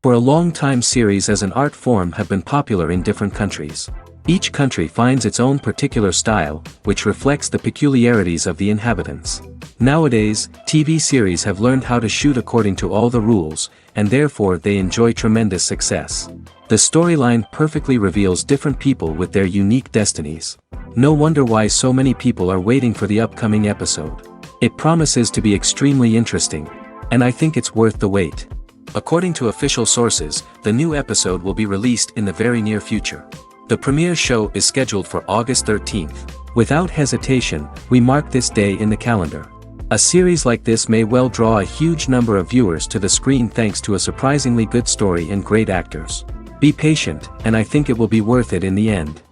For a long time, series as an art form have been popular in different countries. Each country finds its own particular style, which reflects the peculiarities of the inhabitants. Nowadays, TV series have learned how to shoot according to all the rules, and therefore they enjoy tremendous success. The storyline perfectly reveals different people with their unique destinies. No wonder why so many people are waiting for the upcoming episode. It promises to be extremely interesting, and I think it's worth the wait. According to official sources, the new episode will be released in the very near future. The premiere show is scheduled for August 13th. Without hesitation, we mark this day in the calendar. A series like this may well draw a huge number of viewers to the screen thanks to a surprisingly good story and great actors. Be patient, and I think it will be worth it in the end.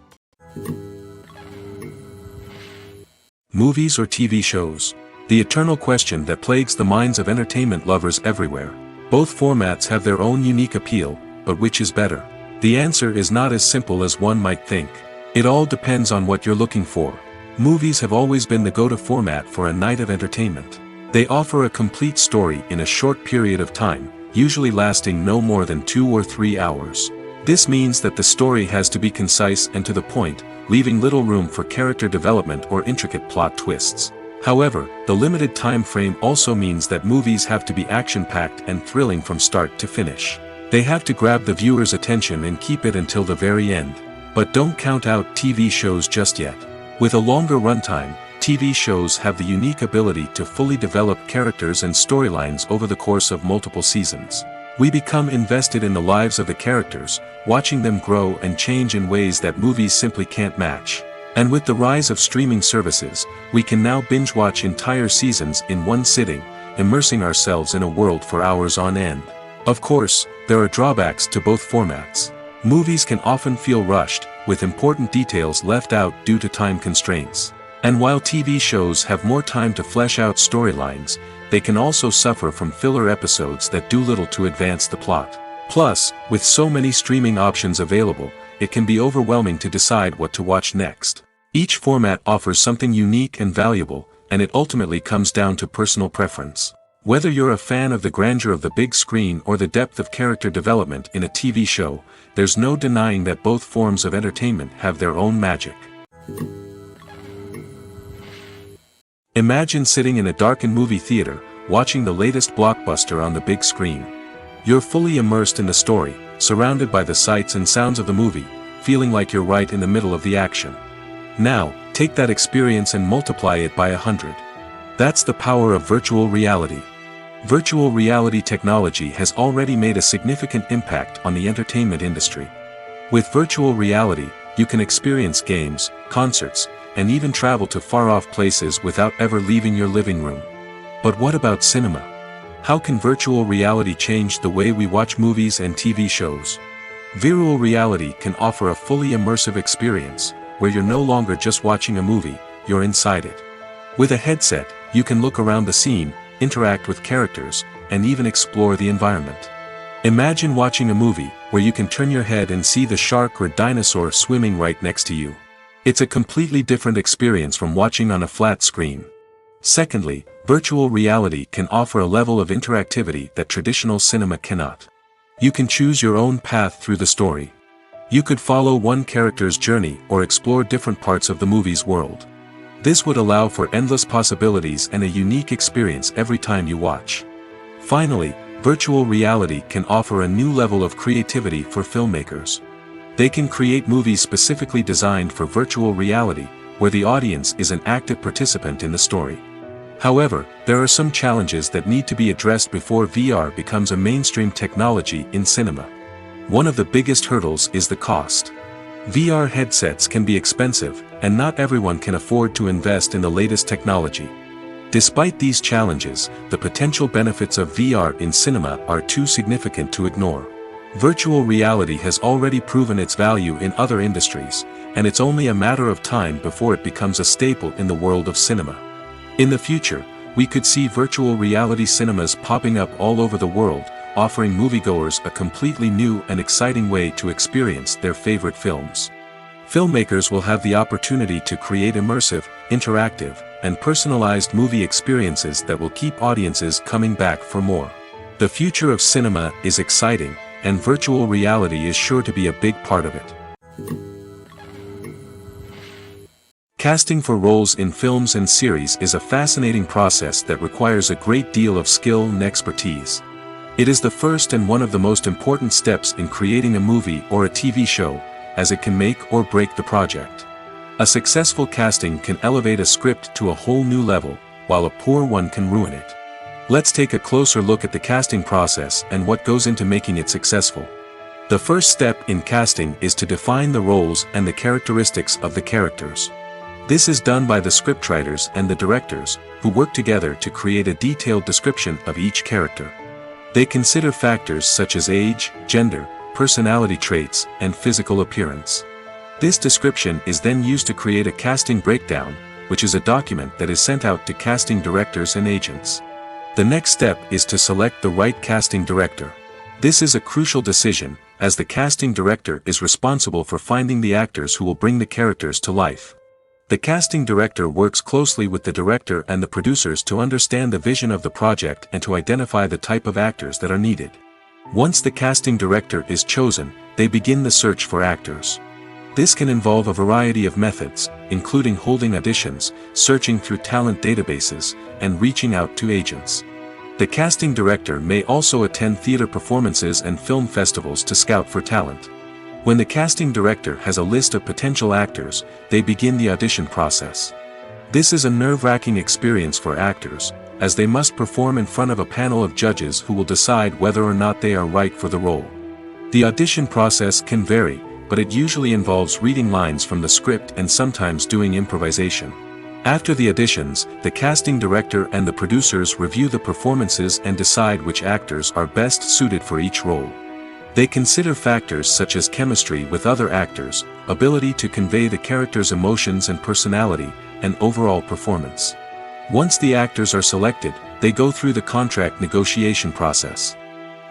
Movies or TV shows? The eternal question that plagues the minds of entertainment lovers everywhere. Both formats have their own unique appeal, but which is better? The answer is not as simple as one might think. It all depends on what you're looking for. Movies have always been the go-to format for a night of entertainment. They offer a complete story in a short period of time, usually lasting no more than 2 or 3 hours. This means that the story has to be concise and to the point, leaving little room for character development or intricate plot twists. However, the limited time frame also means that movies have to be action-packed and thrilling from start to finish. They have to grab the viewer's attention and keep it until the very end. But don't count out TV shows just yet. With a longer runtime, TV shows have the unique ability to fully develop characters and storylines over the course of multiple seasons. We become invested in the lives of the characters, watching them grow and change in ways that movies simply can't match. And with the rise of streaming services, we can now binge-watch entire seasons in one sitting, immersing ourselves in a world for hours on end. Of course, there are drawbacks to both formats. Movies can often feel rushed, with important details left out due to time constraints. And while TV shows have more time to flesh out storylines, they can also suffer from filler episodes that do little to advance the plot. Plus, with so many streaming options available, it can be overwhelming to decide what to watch next. Each format offers something unique and valuable, and it ultimately comes down to personal preference. Whether you're a fan of the grandeur of the big screen or the depth of character development in a TV show, there's no denying that both forms of entertainment have their own magic. Imagine sitting in a darkened movie theater, watching the latest blockbuster on the big screen. You're fully immersed in the story, surrounded by the sights and sounds of the movie, feeling like you're right in the middle of the action. Now, take that experience and multiply it by 100. That's the power of virtual reality. Virtual reality technology has already made a significant impact on the entertainment industry. With virtual reality, you can experience games, concerts, and even travel to far-off places without ever leaving your living room. But what about cinema? How can virtual reality change the way we watch movies and TV shows? Virtual reality can offer a fully immersive experience, where you're no longer just watching a movie, you're inside it. With a headset, you can look around the scene, interact with characters, and even explore the environment. Imagine watching a movie, where you can turn your head and see the shark or dinosaur swimming right next to you. It's a completely different experience from watching on a flat screen. Secondly, virtual reality can offer a level of interactivity that traditional cinema cannot. You can choose your own path through the story. You could follow one character's journey or explore different parts of the movie's world. This would allow for endless possibilities and a unique experience every time you watch. Finally, virtual reality can offer a new level of creativity for filmmakers. They can create movies specifically designed for virtual reality, where the audience is an active participant in the story. However, there are some challenges that need to be addressed before VR becomes a mainstream technology in cinema. One of the biggest hurdles is the cost. VR headsets can be expensive, and not everyone can afford to invest in the latest technology. Despite these challenges, the potential benefits of VR in cinema are too significant to ignore. Virtual reality has already proven its value in other industries, and it's only a matter of time before it becomes a staple in the world of cinema. In the future, we could see virtual reality cinemas popping up all over the world, offering moviegoers a completely new and exciting way to experience their favorite films. Filmmakers will have the opportunity to create immersive, interactive, and personalized movie experiences that will keep audiences coming back for more. The future of cinema is exciting, and virtual reality is sure to be a big part of it. Casting for roles in films and series is a fascinating process that requires a great deal of skill and expertise. It is the first and one of the most important steps in creating a movie or a TV show, as it can make or break the project. A successful casting can elevate a script to a whole new level, while a poor one can ruin it. Let's take a closer look at the casting process and what goes into making it successful. The first step in casting is to define the roles and the characteristics of the characters. This is done by the scriptwriters and the directors, who work together to create a detailed description of each character. They consider factors such as age, gender, personality traits, and physical appearance. This description is then used to create a casting breakdown, which is a document that is sent out to casting directors and agents. The next step is to select the right casting director. This is a crucial decision, as the casting director is responsible for finding the actors who will bring the characters to life. The casting director works closely with the director and the producers to understand the vision of the project and to identify the type of actors that are needed. Once the casting director is chosen, they begin the search for actors. This can involve a variety of methods, including holding auditions, searching through talent databases, and reaching out to agents. The casting director may also attend theater performances and film festivals to scout for talent. When the casting director has a list of potential actors, they begin the audition process. This is a nerve-wracking experience for actors, as they must perform in front of a panel of judges who will decide whether or not they are right for the role. The audition process can vary, but it usually involves reading lines from the script and sometimes doing improvisation. After the auditions, the casting director and the producers review the performances and decide which actors are best suited for each role. They consider factors such as chemistry with other actors, ability to convey the character's emotions and personality, and overall performance. Once the actors are selected, they go through the contract negotiation process.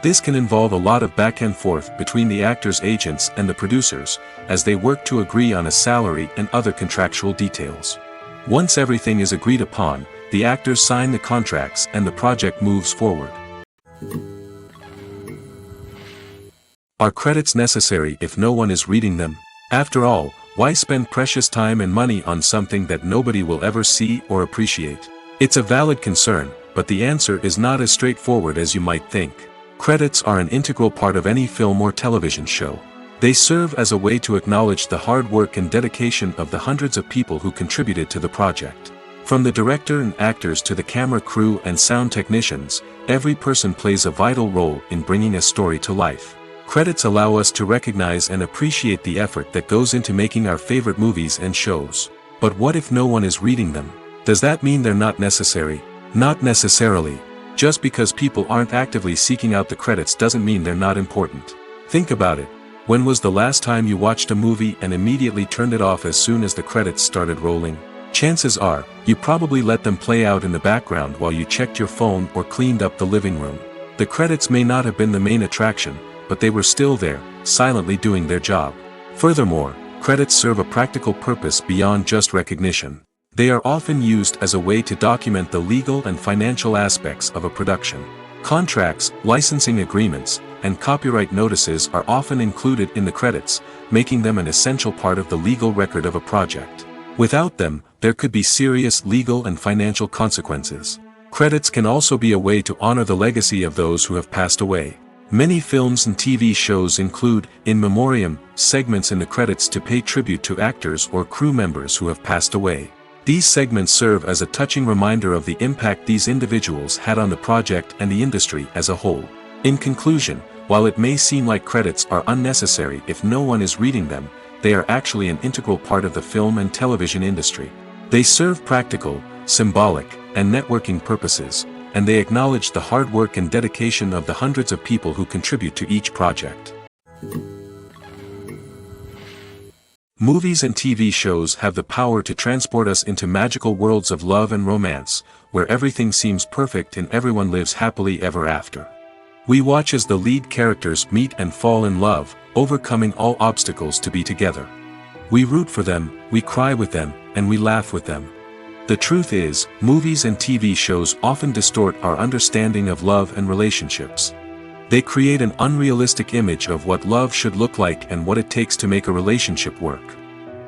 This can involve a lot of back and forth between the actors' agents and the producers, as they work to agree on a salary and other contractual details. Once everything is agreed upon, the actors sign the contracts and the project moves forward. Are credits necessary if no one is reading them? After all, why spend precious time and money on something that nobody will ever see or appreciate? It's a valid concern, but the answer is not as straightforward as you might think. Credits are an integral part of any film or television show. They serve as a way to acknowledge the hard work and dedication of the hundreds of people who contributed to the project. From the director and actors to the camera crew and sound technicians, every person plays a vital role in bringing a story to life. Credits allow us to recognize and appreciate the effort that goes into making our favorite movies and shows. But what if no one is reading them? Does that mean they're not necessary? Not necessarily. Just because people aren't actively seeking out the credits doesn't mean they're not important. Think about it. When was the last time you watched a movie and immediately turned it off as soon as the credits started rolling? Chances are, you probably let them play out in the background while you checked your phone or cleaned up the living room. The credits may not have been the main attraction, but they were still there, silently doing their job. Furthermore, credits serve a practical purpose beyond just recognition. They are often used as a way to document the legal and financial aspects of a production. Contracts, licensing agreements, and copyright notices are often included in the credits, making them an essential part of the legal record of a project. Without them, there could be serious legal and financial consequences. Credits can also be a way to honor the legacy of those who have passed away. Many films and TV shows include, in memoriam, segments in the credits to pay tribute to actors or crew members who have passed away. These segments serve as a touching reminder of the impact these individuals had on the project and the industry as a whole. In conclusion, while it may seem like credits are unnecessary if no one is reading them, they are actually an integral part of the film and television industry. They serve practical, symbolic, and networking purposes, and they acknowledge the hard work and dedication of the hundreds of people who contribute to each project. Movies and TV shows have the power to transport us into magical worlds of love and romance, where everything seems perfect and everyone lives happily ever after. We watch as the lead characters meet and fall in love, overcoming all obstacles to be together. We root for them, we cry with them, and we laugh with them. The truth is, movies and TV shows often distort our understanding of love and relationships. They create an unrealistic image of what love should look like and what it takes to make a relationship work.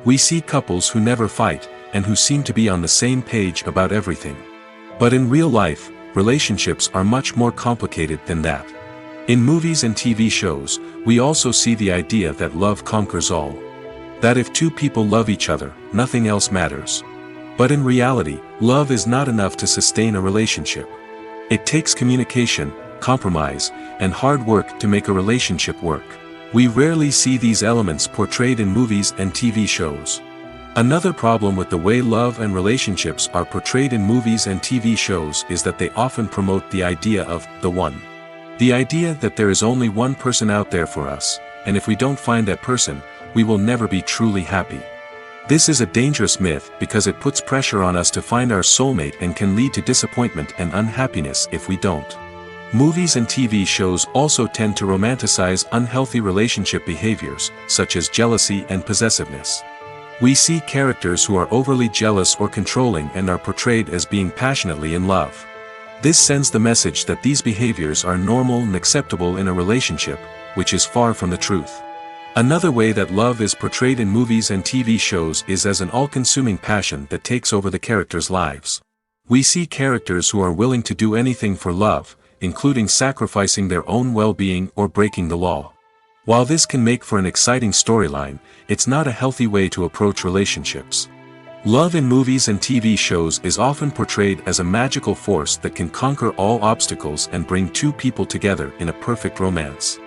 We see couples who never fight, and who seem to be on the same page about everything. But in real life, relationships are much more complicated than that. In movies and TV shows, we also see the idea that love conquers all. That if two people love each other, nothing else matters. But in reality, love is not enough to sustain a relationship. It takes communication, compromise, and hard work to make a relationship work. We rarely see these elements portrayed in movies and TV shows. Another problem with the way love and relationships are portrayed in movies and TV shows is that they often promote the idea of the one. The idea that there is only one person out there for us, and if we don't find that person, we will never be truly happy. This is a dangerous myth because it puts pressure on us to find our soulmate and can lead to disappointment and unhappiness if we don't. Movies and TV shows also tend to romanticize unhealthy relationship behaviors, such as jealousy and possessiveness. We see characters who are overly jealous or controlling and are portrayed as being passionately in love. This sends the message that these behaviors are normal and acceptable in a relationship, which is far from the truth. Another way that love is portrayed in movies and TV shows is as an all-consuming passion that takes over the characters' lives. We see characters who are willing to do anything for love, including sacrificing their own well-being or breaking the law. While this can make for an exciting storyline, it's not a healthy way to approach relationships. Love in movies and TV shows is often portrayed as a magical force that can conquer all obstacles and bring two people together in a perfect romance.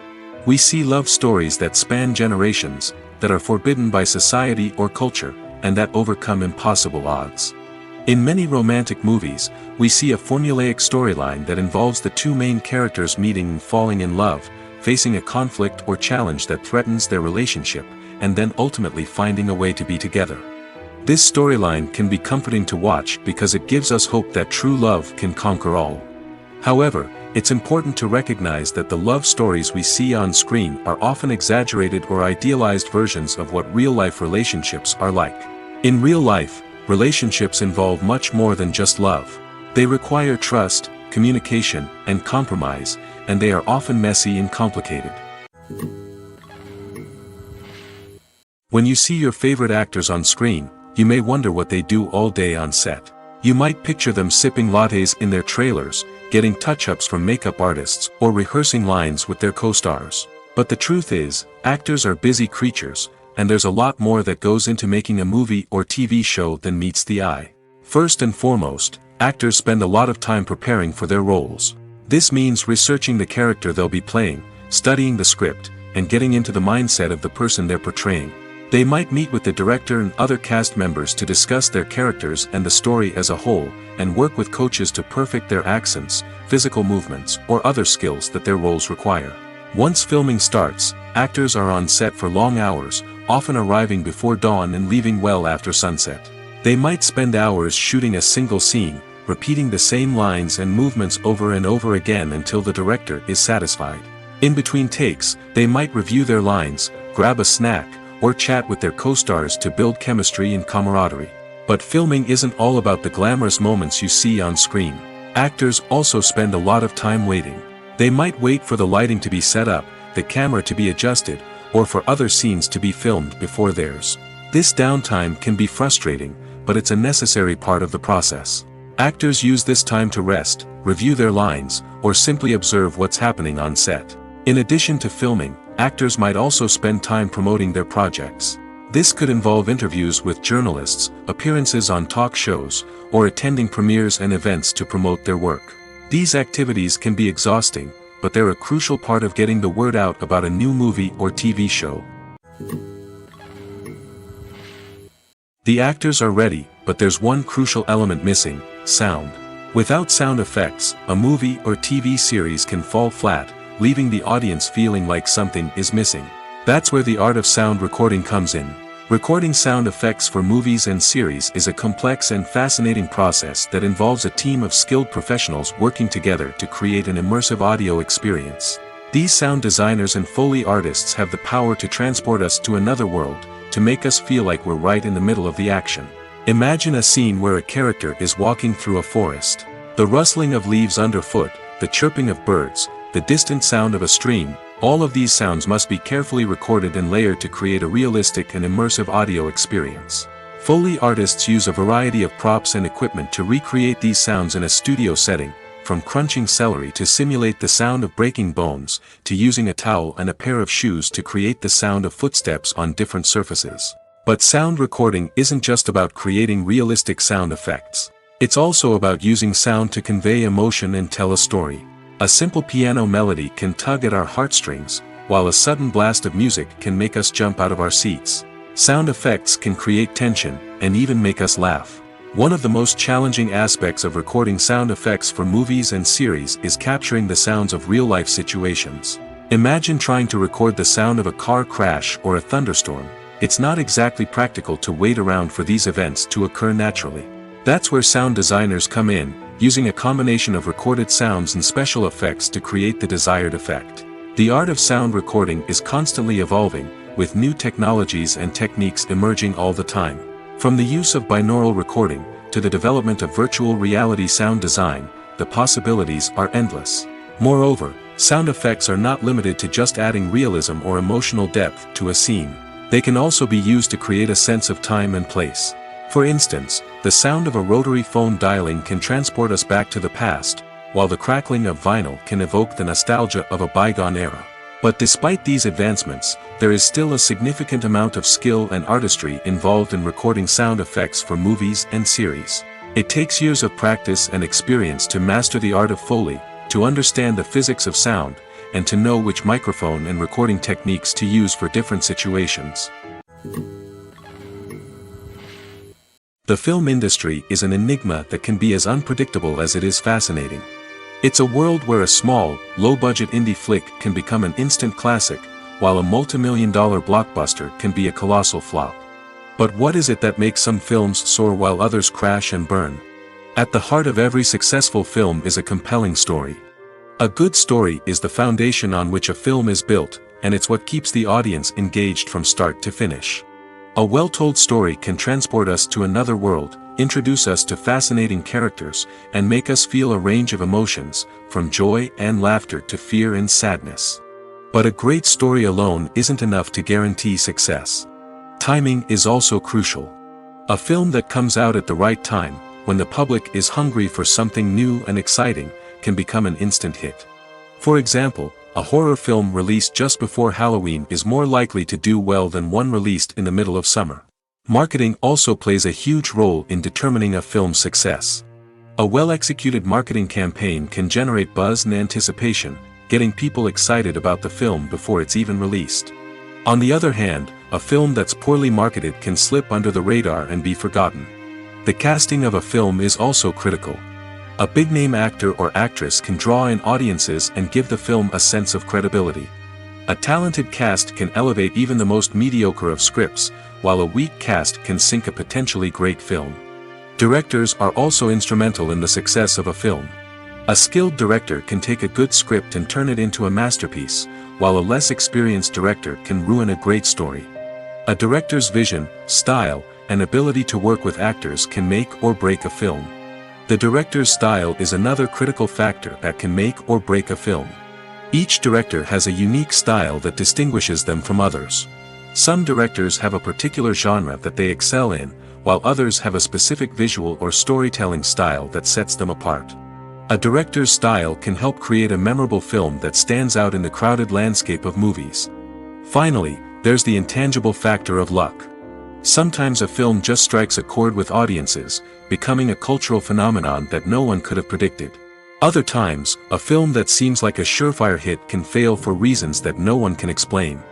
We see love stories that span generations, that are forbidden by society or culture, and that overcome impossible odds. In many romantic movies, we see a formulaic storyline that involves the two main characters meeting and falling in love, facing a conflict or challenge that threatens their relationship, and then ultimately finding a way to be together. This storyline can be comforting to watch because it gives us hope that true love can conquer all. However, it's important to recognize that the love stories we see on screen are often exaggerated or idealized versions of what real-life relationships are like. In real life, relationships involve much more than just love. They require trust, communication, and compromise, and they are often messy and complicated. When you see your favorite actors on screen, you may wonder what they do all day on set. You might picture them sipping lattes in their trailers, getting touch-ups from makeup artists, or rehearsing lines with their co-stars. But the truth is, actors are busy creatures, and there's a lot more that goes into making a movie or TV show than meets the eye. First and foremost, actors spend a lot of time preparing for their roles. This means researching the character they'll be playing, studying the script, and getting into the mindset of the person they're portraying. They might meet with the director and other cast members to discuss their characters and the story as a whole, and work with coaches to perfect their accents, physical movements, or other skills that their roles require. Once filming starts, actors are on set for long hours, often arriving before dawn and leaving well after sunset. They might spend hours shooting a single scene, repeating the same lines and movements over and over again until the director is satisfied. In between takes, they might review their lines, grab a snack, or chat with their co-stars to build chemistry and camaraderie. But filming isn't all about the glamorous moments you see on screen. Actors also spend a lot of time waiting. They might wait for the lighting to be set up, the camera to be adjusted, or for other scenes to be filmed before theirs. This downtime can be frustrating, but it's a necessary part of the process. Actors use this time to rest, review their lines, or simply observe what's happening on set. In addition to filming, actors might also spend time promoting their projects. This could involve interviews with journalists, appearances on talk shows, or attending premieres and events to promote their work. These activities can be exhausting, but they're a crucial part of getting the word out about a new movie or TV show. The actors are ready, but there's one crucial element missing: sound. Without sound effects, a movie or TV series can fall flat, leaving the audience feeling like something is missing. That's where the art of sound recording comes in. Recording sound effects for movies and series is a complex and fascinating process that involves a team of skilled professionals working together to create an immersive audio experience. These sound designers and Foley artists have the power to transport us to another world, to make us feel like we're right in the middle of the action. Imagine a scene where a character is walking through a forest. The rustling of leaves underfoot, the chirping of birds, the distant sound of a stream, all of these sounds must be carefully recorded and layered to create a realistic and immersive audio experience. Foley artists use a variety of props and equipment to recreate these sounds in a studio setting, from crunching celery to simulate the sound of breaking bones, to using a towel and a pair of shoes to create the sound of footsteps on different surfaces. But sound recording isn't just about creating realistic sound effects. It's also about using sound to convey emotion and tell a story. A simple piano melody can tug at our heartstrings, while a sudden blast of music can make us jump out of our seats. Sound effects can create tension, and even make us laugh. One of the most challenging aspects of recording sound effects for movies and series is capturing the sounds of real-life situations. Imagine trying to record the sound of a car crash or a thunderstorm. It's not exactly practical to wait around for these events to occur naturally. That's where sound designers come in, using a combination of recorded sounds and special effects to create the desired effect. The art of sound recording is constantly evolving, with new technologies and techniques emerging all the time. From the use of binaural recording, to the development of virtual reality sound design, the possibilities are endless. Moreover, sound effects are not limited to just adding realism or emotional depth to a scene. They can also be used to create a sense of time and place. For instance, the sound of a rotary phone dialing can transport us back to the past, while the crackling of vinyl can evoke the nostalgia of a bygone era. But despite these advancements, there is still a significant amount of skill and artistry involved in recording sound effects for movies and series. It takes years of practice and experience to master the art of Foley, to understand the physics of sound, and to know which microphone and recording techniques to use for different situations. The film industry is an enigma that can be as unpredictable as it is fascinating. It's a world where a small, low-budget indie flick can become an instant classic, while a multi-million-dollar blockbuster can be a colossal flop. But what is it that makes some films soar while others crash and burn? At the heart of every successful film is a compelling story. A good story is the foundation on which a film is built, and it's what keeps the audience engaged from start to finish. A well-told story can transport us to another world, introduce us to fascinating characters, and make us feel a range of emotions, from joy and laughter to fear and sadness. But a great story alone isn't enough to guarantee success. Timing is also crucial. A film that comes out at the right time, when the public is hungry for something new and exciting, can become an instant hit. For example, a horror film released just before Halloween is more likely to do well than one released in the middle of summer. Marketing also plays a huge role in determining a film's success. A well-executed marketing campaign can generate buzz and anticipation, getting people excited about the film before it's even released. On the other hand, a film that's poorly marketed can slip under the radar and be forgotten. The casting of a film is also critical. A big-name actor or actress can draw in audiences and give the film a sense of credibility. A talented cast can elevate even the most mediocre of scripts, while a weak cast can sink a potentially great film. Directors are also instrumental in the success of a film. A skilled director can take a good script and turn it into a masterpiece, while a less experienced director can ruin a great story. A director's vision, style, and ability to work with actors can make or break a film. The director's style is another critical factor that can make or break a film. Each director has a unique style that distinguishes them from others. Some directors have a particular genre that they excel in, while others have a specific visual or storytelling style that sets them apart. A director's style can help create a memorable film that stands out in the crowded landscape of movies. Finally, there's the intangible factor of luck. Sometimes a film just strikes a chord with audiences, becoming a cultural phenomenon that no one could have predicted. Other times, a film that seems like a surefire hit can fail for reasons that no one can explain.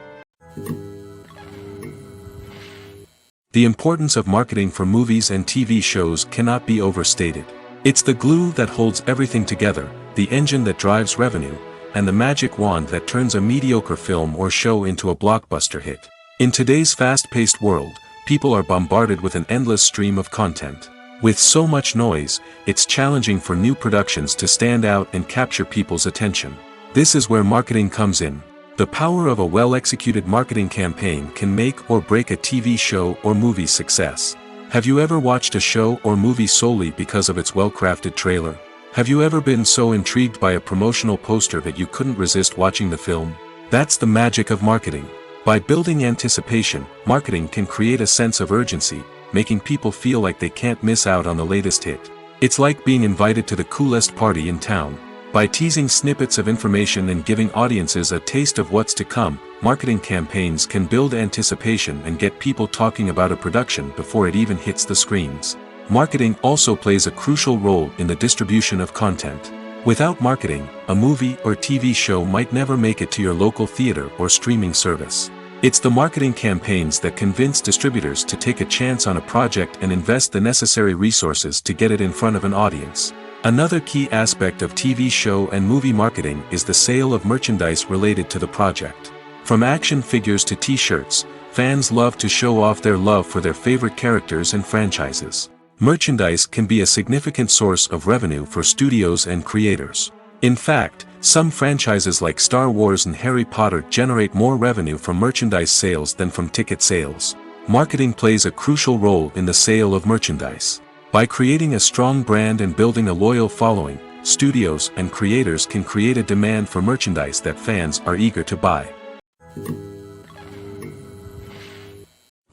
The importance of marketing for movies and TV shows cannot be overstated. It's the glue that holds everything together, the engine that drives revenue, and the magic wand that turns a mediocre film or show into a blockbuster hit. In today's fast-paced world, people are bombarded with an endless stream of content. With so much noise, it's challenging for new productions to stand out and capture people's attention. This is where marketing comes in. The power of a well-executed marketing campaign can make or break a TV show or movie's success. Have you ever watched a show or movie solely because of its well-crafted trailer? Have you ever been so intrigued by a promotional poster that you couldn't resist watching the film? That's the magic of marketing. By building anticipation, marketing can create a sense of urgency, making people feel like they can't miss out on the latest hit. It's like being invited to the coolest party in town. By teasing snippets of information and giving audiences a taste of what's to come, marketing campaigns can build anticipation and get people talking about a production before it even hits the screens. Marketing also plays a crucial role in the distribution of content. Without marketing, a movie or TV show might never make it to your local theater or streaming service. It's the marketing campaigns that convince distributors to take a chance on a project and invest the necessary resources to get it in front of an audience. Another key aspect of TV show and movie marketing is the sale of merchandise related to the project. From action figures to t-shirts, fans love to show off their love for their favorite characters and franchises. Merchandise can be a significant source of revenue for studios and creators. In fact, some franchises like Star Wars and Harry Potter generate more revenue from merchandise sales than from ticket sales. Marketing plays a crucial role in the sale of merchandise. By creating a strong brand and building a loyal following, studios and creators can create a demand for merchandise that fans are eager to buy.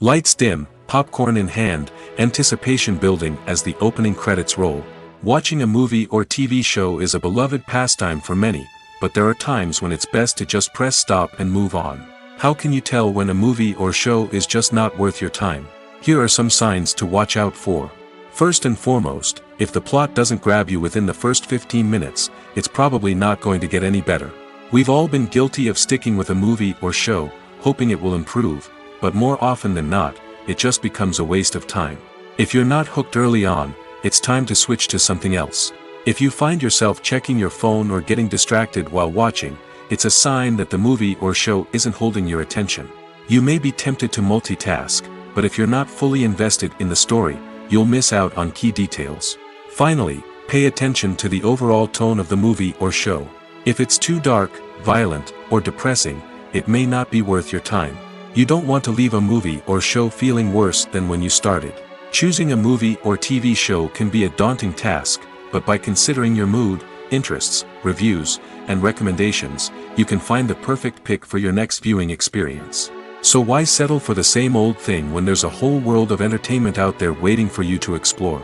Lights dim, popcorn in hand, anticipation building as the opening credits roll. Watching a movie or TV show is a beloved pastime for many, but there are times when it's best to just press stop and move on. How can you tell when a movie or show is just not worth your time? Here are some signs to watch out for. First and foremost, if the plot doesn't grab you within the first 15 minutes, it's probably not going to get any better. We've all been guilty of sticking with a movie or show, hoping it will improve, but more often than not, it just becomes a waste of time. If you're not hooked early on, it's time to switch to something else. If you find yourself checking your phone or getting distracted while watching, it's a sign that the movie or show isn't holding your attention. You may be tempted to multitask, but if you're not fully invested in the story, you'll miss out on key details. Finally, pay attention to the overall tone of the movie or show. If it's too dark, violent, or depressing, it may not be worth your time. You don't want to leave a movie or show feeling worse than when you started. Choosing a movie or TV show can be a daunting task, but by considering your mood, interests, reviews, and recommendations, you can find the perfect pick for your next viewing experience. So why settle for the same old thing when there's a whole world of entertainment out there waiting for you to explore?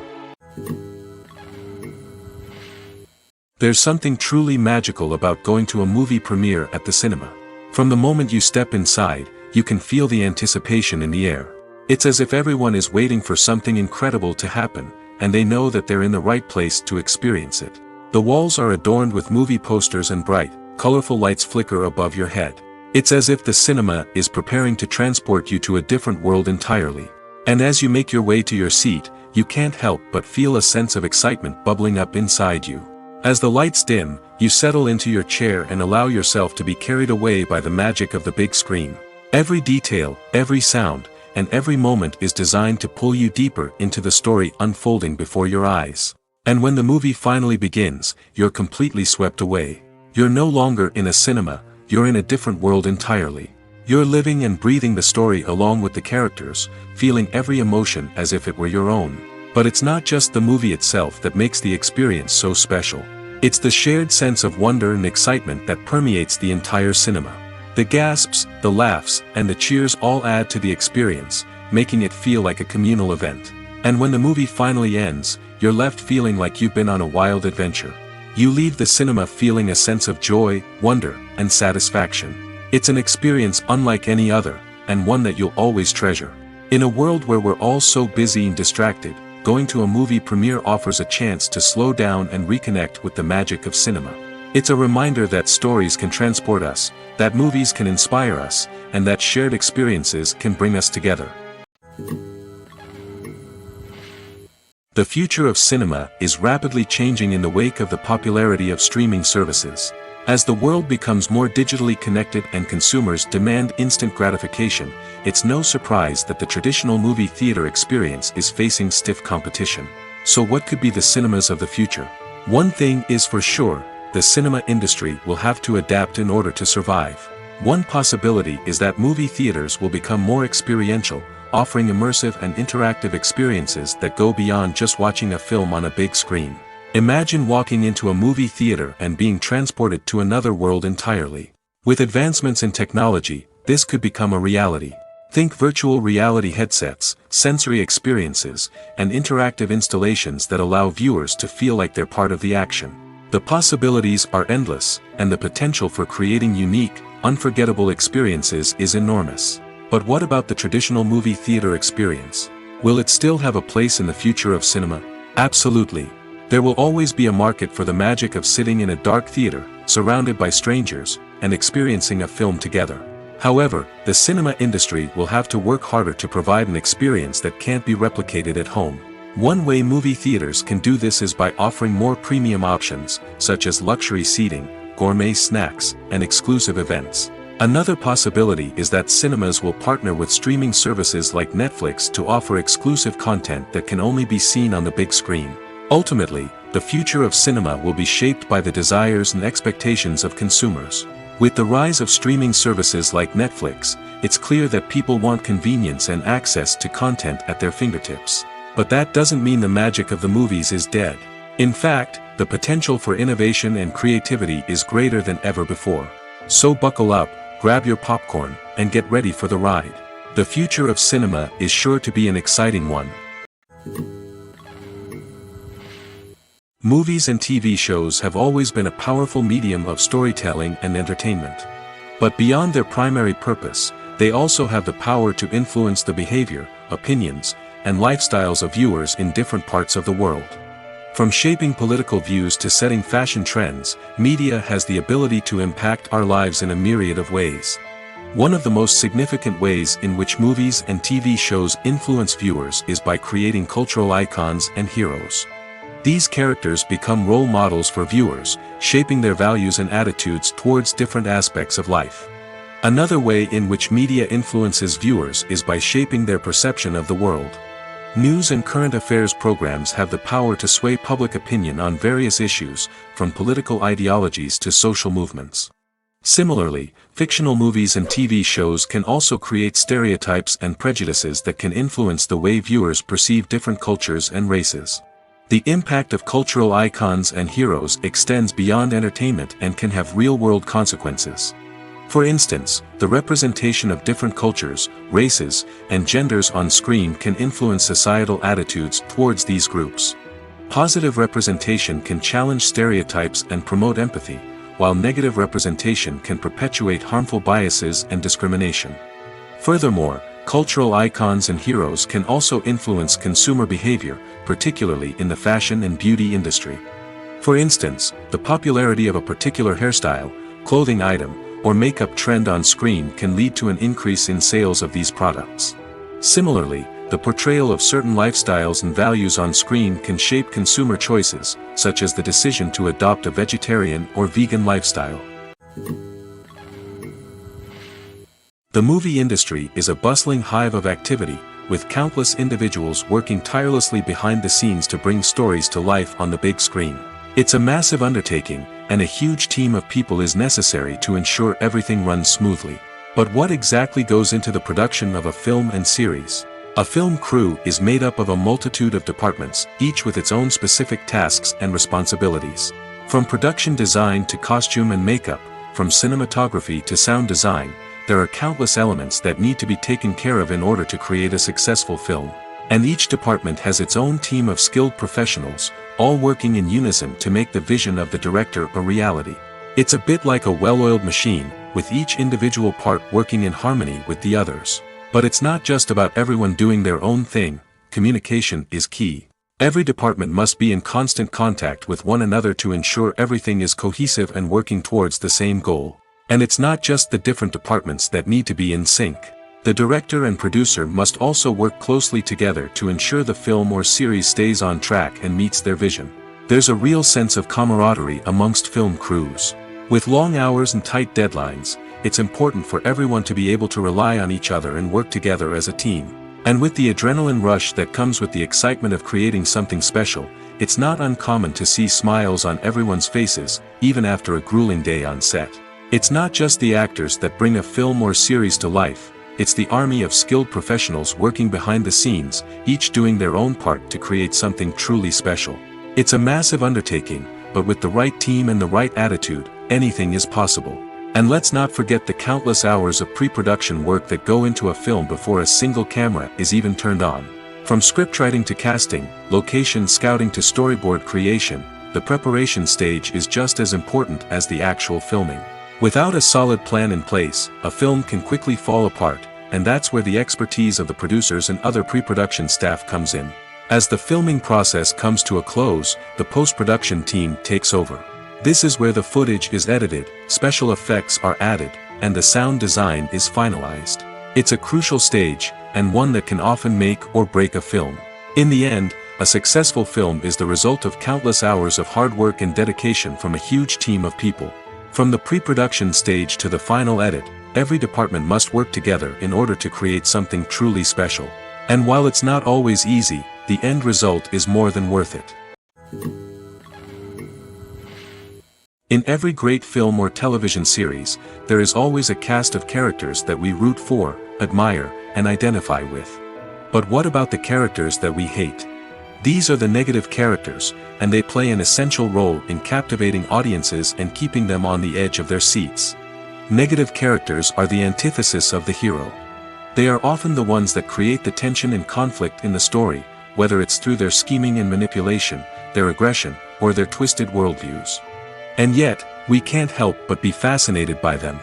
There's something truly magical about going to a movie premiere at the cinema. From the moment you step inside, you can feel the anticipation in the air. It's as if everyone is waiting for something incredible to happen, and they know that they're in the right place to experience it. The walls are adorned with movie posters and bright, colorful lights flicker above your head. It's as if the cinema is preparing to transport you to a different world entirely. And as you make your way to your seat, you can't help but feel a sense of excitement bubbling up inside you. As the lights dim, you settle into your chair and allow yourself to be carried away by the magic of the big screen. Every detail, every sound, and every moment is designed to pull you deeper into the story unfolding before your eyes. And when the movie finally begins, you're completely swept away. You're no longer in a cinema, you're in a different world entirely. You're living and breathing the story along with the characters, feeling every emotion as if it were your own. But it's not just the movie itself that makes the experience so special. It's the shared sense of wonder and excitement that permeates the entire cinema. The gasps, the laughs, and the cheers all add to the experience, making it feel like a communal event. And when the movie finally ends, you're left feeling like you've been on a wild adventure. You leave the cinema feeling a sense of joy, wonder, and satisfaction. It's an experience unlike any other, and one that you'll always treasure. In a world where we're all so busy and distracted, going to a movie premiere offers a chance to slow down and reconnect with the magic of cinema. It's a reminder that stories can transport us, that movies can inspire us, and that shared experiences can bring us together. The future of cinema is rapidly changing in the wake of the popularity of streaming services. As the world becomes more digitally connected and consumers demand instant gratification, it's no surprise that the traditional movie theater experience is facing stiff competition. So what could be the cinemas of the future? One thing is for sure, the cinema industry will have to adapt in order to survive. One possibility is that movie theaters will become more experiential, offering immersive and interactive experiences that go beyond just watching a film on a big screen. Imagine walking into a movie theater and being transported to another world entirely. With advancements in technology, this could become a reality. Think virtual reality headsets, sensory experiences, and interactive installations that allow viewers to feel like they're part of the action. The possibilities are endless, and the potential for creating unique, unforgettable experiences is enormous. But what about the traditional movie theater experience? Will it still have a place in the future of cinema? Absolutely. There will always be a market for the magic of sitting in a dark theater, surrounded by strangers, and experiencing a film together. However, the cinema industry will have to work harder to provide an experience that can't be replicated at home. One way movie theaters can do this is by offering more premium options, such as luxury seating, gourmet snacks, and exclusive events. Another possibility is that cinemas will partner with streaming services like Netflix to offer exclusive content that can only be seen on the big screen. Ultimately, the future of cinema will be shaped by the desires and expectations of consumers. With the rise of streaming services like Netflix, it's clear that people want convenience and access to content at their fingertips. But that doesn't mean the magic of the movies is dead. In fact, the potential for innovation and creativity is greater than ever before. So buckle up, grab your popcorn, and get ready for the ride. The future of cinema is sure to be an exciting one. Movies and TV shows have always been a powerful medium of storytelling and entertainment. But beyond their primary purpose, they also have the power to influence the behavior, opinions, and lifestyles of viewers in different parts of the world. From shaping political views to setting fashion trends, media has the ability to impact our lives in a myriad of ways. One of the most significant ways in which movies and TV shows influence viewers is by creating cultural icons and heroes. These characters become role models for viewers, shaping their values and attitudes towards different aspects of life. Another way in which media influences viewers is by shaping their perception of the world. News and current affairs programs have the power to sway public opinion on various issues, from political ideologies to social movements. Similarly, fictional movies and TV shows can also create stereotypes and prejudices that can influence the way viewers perceive different cultures and races. The impact of cultural icons and heroes extends beyond entertainment and can have real-world consequences. For instance, the representation of different cultures, races, and genders on screen can influence societal attitudes towards these groups. Positive representation can challenge stereotypes and promote empathy, while negative representation can perpetuate harmful biases and discrimination. Furthermore, cultural icons and heroes can also influence consumer behavior, particularly in the fashion and beauty industry. For instance, the popularity of a particular hairstyle, clothing item, or makeup trend on screen can lead to an increase in sales of these products. Similarly, the portrayal of certain lifestyles and values on screen can shape consumer choices, such as the decision to adopt a vegetarian or vegan lifestyle. The movie industry is a bustling hive of activity, with countless individuals working tirelessly behind the scenes to bring stories to life on the big screen. It's a massive undertaking, and a huge team of people is necessary to ensure everything runs smoothly. But what exactly goes into the production of a film and series? A film crew is made up of a multitude of departments, each with its own specific tasks and responsibilities. From production design to costume and makeup, from cinematography to sound design, there are countless elements that need to be taken care of in order to create a successful film. And each department has its own team of skilled professionals, all working in unison to make the vision of the director a reality. It's a bit like a well-oiled machine, with each individual part working in harmony with the others. But it's not just about everyone doing their own thing. Communication is key. Every department must be in constant contact with one another to ensure everything is cohesive and working towards the same goal. And it's not just the different departments that need to be in sync. The director and producer must also work closely together to ensure the film or series stays on track and meets their vision. There's a real sense of camaraderie amongst film crews. With long hours and tight deadlines, it's important for everyone to be able to rely on each other and work together as a team. And with the adrenaline rush that comes with the excitement of creating something special, it's not uncommon to see smiles on everyone's faces, even after a grueling day on set. It's not just the actors that bring a film or series to life, it's the army of skilled professionals working behind the scenes, each doing their own part to create something truly special. It's a massive undertaking, but with the right team and the right attitude, anything is possible. And let's not forget the countless hours of pre-production work that go into a film before a single camera is even turned on. From scriptwriting to casting, location scouting to storyboard creation, the preparation stage is just as important as the actual filming. Without a solid plan in place, a film can quickly fall apart, and that's where the expertise of the producers and other pre-production staff comes in. As the filming process comes to a close, the post-production team takes over. This is where the footage is edited, special effects are added, and the sound design is finalized. It's a crucial stage, and one that can often make or break a film. In the end, a successful film is the result of countless hours of hard work and dedication from a huge team of people. From the pre-production stage to the final edit, every department must work together in order to create something truly special. And while it's not always easy, the end result is more than worth it. In every great film or television series, there is always a cast of characters that we root for, admire, and identify with. But what about the characters that we hate? These are the negative characters, and they play an essential role in captivating audiences and keeping them on the edge of their seats. Negative characters are the antithesis of the hero. They are often the ones that create the tension and conflict in the story, whether it's through their scheming and manipulation, their aggression, or their twisted worldviews. And yet, we can't help but be fascinated by them.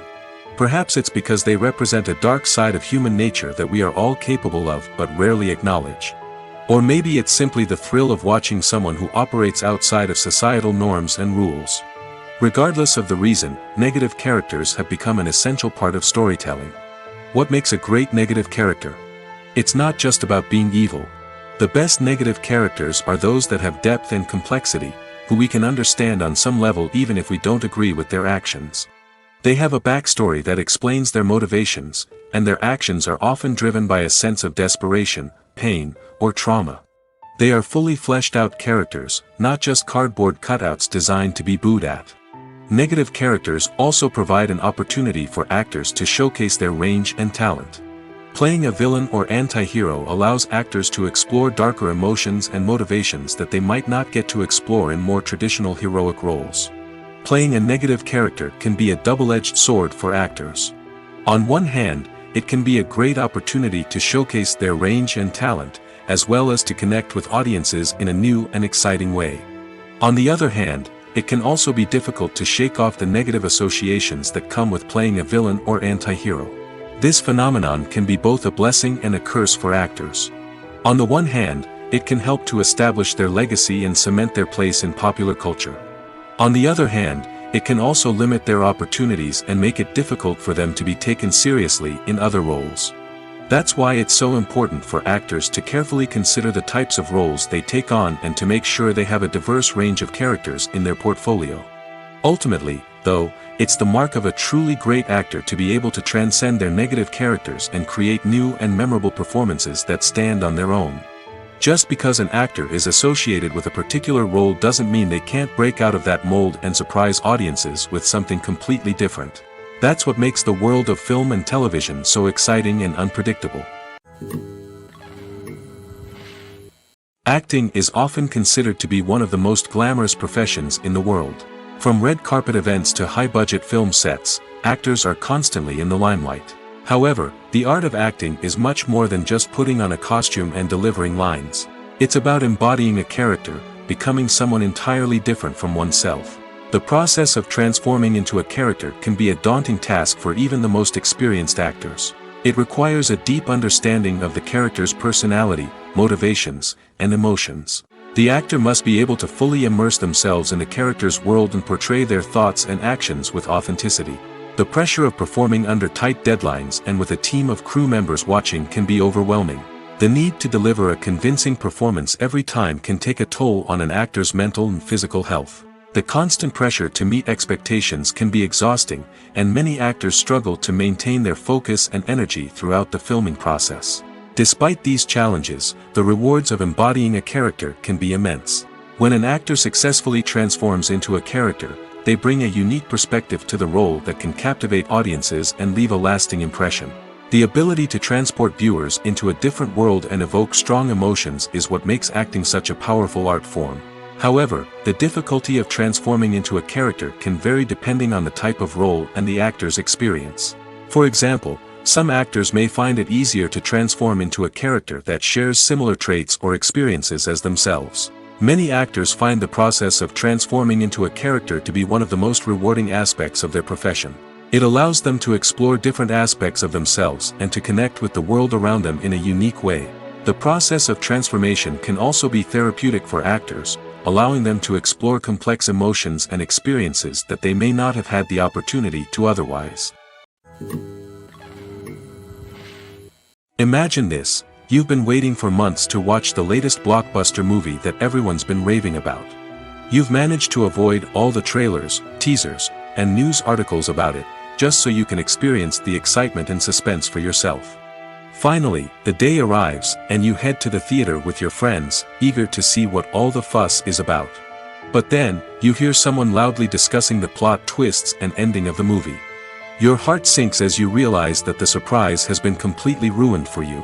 Perhaps it's because they represent a dark side of human nature that we are all capable of but rarely acknowledge. Or maybe it's simply the thrill of watching someone who operates outside of societal norms and rules. Regardless of the reason, negative characters have become an essential part of storytelling. What makes a great negative character? It's not just about being evil. The best negative characters are those that have depth and complexity, who we can understand on some level even if we don't agree with their actions. They have a backstory that explains their motivations, and their actions are often driven by a sense of desperation, pain, or trauma. They are fully fleshed out characters, not just cardboard cutouts designed to be booed at. Negative characters also provide an opportunity for actors to showcase their range and talent. Playing a villain or anti-hero allows actors to explore darker emotions and motivations that they might not get to explore in more traditional heroic roles. Playing a negative character can be a double-edged sword for actors. On one hand, it can be a great opportunity to showcase their range and talent, as well as to connect with audiences in a new and exciting way. On the other hand, it can also be difficult to shake off the negative associations that come with playing a villain or anti-hero. This phenomenon can be both a blessing and a curse for actors. On the one hand, it can help to establish their legacy and cement their place in popular culture. On the other hand, it can also limit their opportunities and make it difficult for them to be taken seriously in other roles. That's why it's so important for actors to carefully consider the types of roles they take on and to make sure they have a diverse range of characters in their portfolio. Ultimately, though, it's the mark of a truly great actor to be able to transcend their negative characters and create new and memorable performances that stand on their own. Just because an actor is associated with a particular role doesn't mean they can't break out of that mold and surprise audiences with something completely different. That's what makes the world of film and television so exciting and unpredictable. Acting is often considered to be one of the most glamorous professions in the world. From red carpet events to high-budget film sets, actors are constantly in the limelight. However, the art of acting is much more than just putting on a costume and delivering lines. It's about embodying a character, becoming someone entirely different from oneself. The process of transforming into a character can be a daunting task for even the most experienced actors. It requires a deep understanding of the character's personality, motivations, and emotions. The actor must be able to fully immerse themselves in the character's world and portray their thoughts and actions with authenticity. The pressure of performing under tight deadlines and with a team of crew members watching can be overwhelming. The need to deliver a convincing performance every time can take a toll on an actor's mental and physical health. The constant pressure to meet expectations can be exhausting, and many actors struggle to maintain their focus and energy throughout the filming process. Despite these challenges, the rewards of embodying a character can be immense. When an actor successfully transforms into a character, they bring a unique perspective to the role that can captivate audiences and leave a lasting impression. The ability to transport viewers into a different world and evoke strong emotions is what makes acting such a powerful art form. However, the difficulty of transforming into a character can vary depending on the type of role and the actor's experience. For example, some actors may find it easier to transform into a character that shares similar traits or experiences as themselves. Many actors find the process of transforming into a character to be one of the most rewarding aspects of their profession. It allows them to explore different aspects of themselves and to connect with the world around them in a unique way. The process of transformation can also be therapeutic for actors, allowing them to explore complex emotions and experiences that they may not have had the opportunity to otherwise. Imagine this: you've been waiting for months to watch the latest blockbuster movie that everyone's been raving about. You've managed to avoid all the trailers, teasers, and news articles about it, just so you can experience the excitement and suspense for yourself. Finally, the day arrives, and you head to the theater with your friends, eager to see what all the fuss is about. But then, you hear someone loudly discussing the plot twists and ending of the movie. Your heart sinks as you realize that the surprise has been completely ruined for you.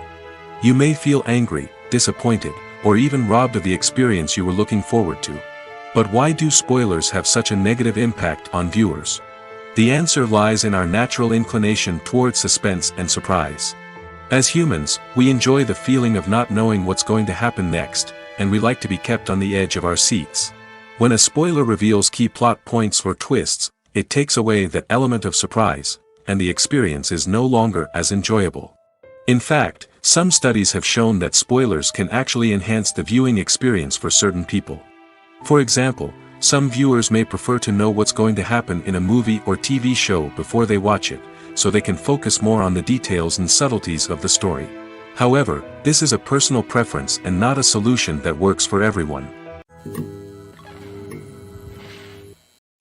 You may feel angry, disappointed, or even robbed of the experience you were looking forward to. But why do spoilers have such a negative impact on viewers? The answer lies in our natural inclination towards suspense and surprise. As humans, we enjoy the feeling of not knowing what's going to happen next, and we like to be kept on the edge of our seats. When a spoiler reveals key plot points or twists, it takes away that element of surprise, and the experience is no longer as enjoyable. In fact, some studies have shown that spoilers can actually enhance the viewing experience for certain people. For example, some viewers may prefer to know what's going to happen in a movie or TV show before they watch it, so they can focus more on the details and subtleties of the story. However, this is a personal preference and not a solution that works for everyone.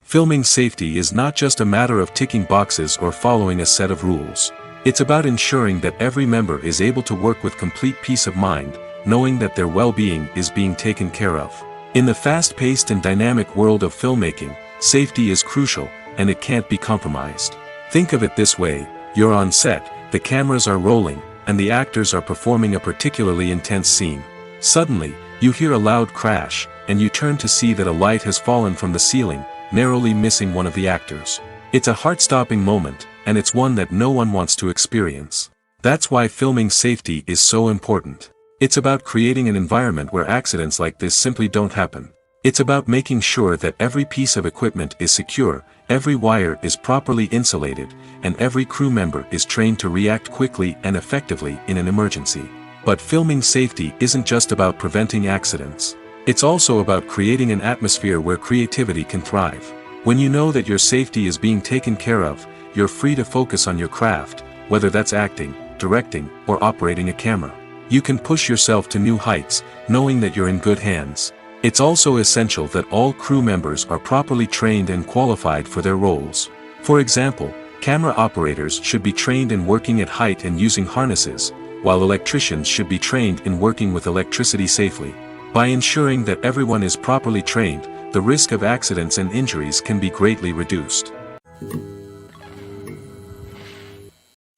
Filming safety is not just a matter of ticking boxes or following a set of rules. It's about ensuring that every member is able to work with complete peace of mind, knowing that their well-being is being taken care of. In the fast-paced and dynamic world of filmmaking, safety is crucial, and it can't be compromised. Think of it this way: you're on set, the cameras are rolling, and the actors are performing a particularly intense scene. Suddenly, you hear a loud crash, and you turn to see that a light has fallen from the ceiling, narrowly missing one of the actors. It's a heart-stopping moment, and it's one that no one wants to experience. That's why filming safety is so important. It's about creating an environment where accidents like this simply don't happen. It's about making sure that every piece of equipment is secure, every wire is properly insulated, and every crew member is trained to react quickly and effectively in an emergency. But filming safety isn't just about preventing accidents. It's also about creating an atmosphere where creativity can thrive. When you know that your safety is being taken care of, you're free to focus on your craft, whether that's acting, directing, or operating a camera. You can push yourself to new heights, knowing that you're in good hands. It's also essential that all crew members are properly trained and qualified for their roles. For example, camera operators should be trained in working at height and using harnesses, while electricians should be trained in working with electricity safely. By ensuring that everyone is properly trained, the risk of accidents and injuries can be greatly reduced.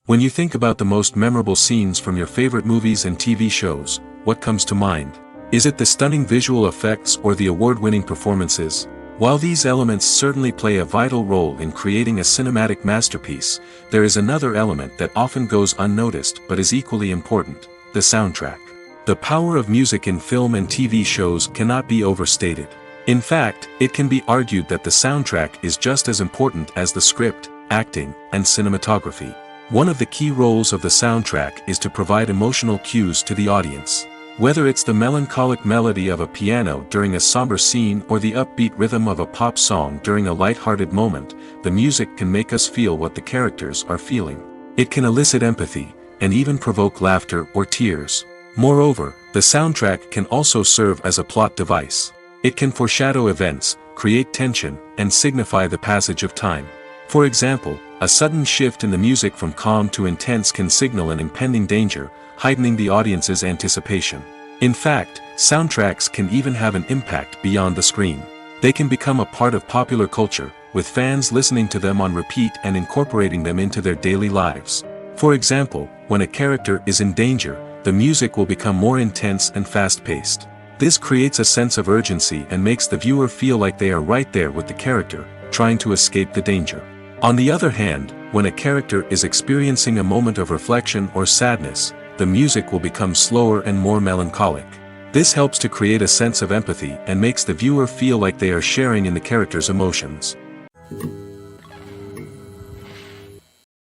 When you think about the most memorable scenes from your favorite movies and TV shows, what comes to mind? Is it the stunning visual effects or the award-winning performances? While these elements certainly play a vital role in creating a cinematic masterpiece, there is another element that often goes unnoticed but is equally important: the soundtrack. The power of music in film and TV shows cannot be overstated. In fact, it can be argued that the soundtrack is just as important as the script, acting, and cinematography. One of the key roles of the soundtrack is to provide emotional cues to the audience. Whether it's the melancholic melody of a piano during a somber scene or the upbeat rhythm of a pop song during a light-hearted moment, the music can make us feel what the characters are feeling. It can elicit empathy, and even provoke laughter or tears. Moreover, the soundtrack can also serve as a plot device. It can foreshadow events, create tension, and signify the passage of time. For example, a sudden shift in the music from calm to intense can signal an impending danger, heightening the audience's anticipation. In fact, soundtracks can even have an impact beyond the screen. They can become a part of popular culture, with fans listening to them on repeat and incorporating them into their daily lives. For example, when a character is in danger, the music will become more intense and fast-paced. This creates a sense of urgency and makes the viewer feel like they are right there with the character, trying to escape the danger. On the other hand, when a character is experiencing a moment of reflection or sadness, the music will become slower and more melancholic. This helps to create a sense of empathy and makes the viewer feel like they are sharing in the character's emotions.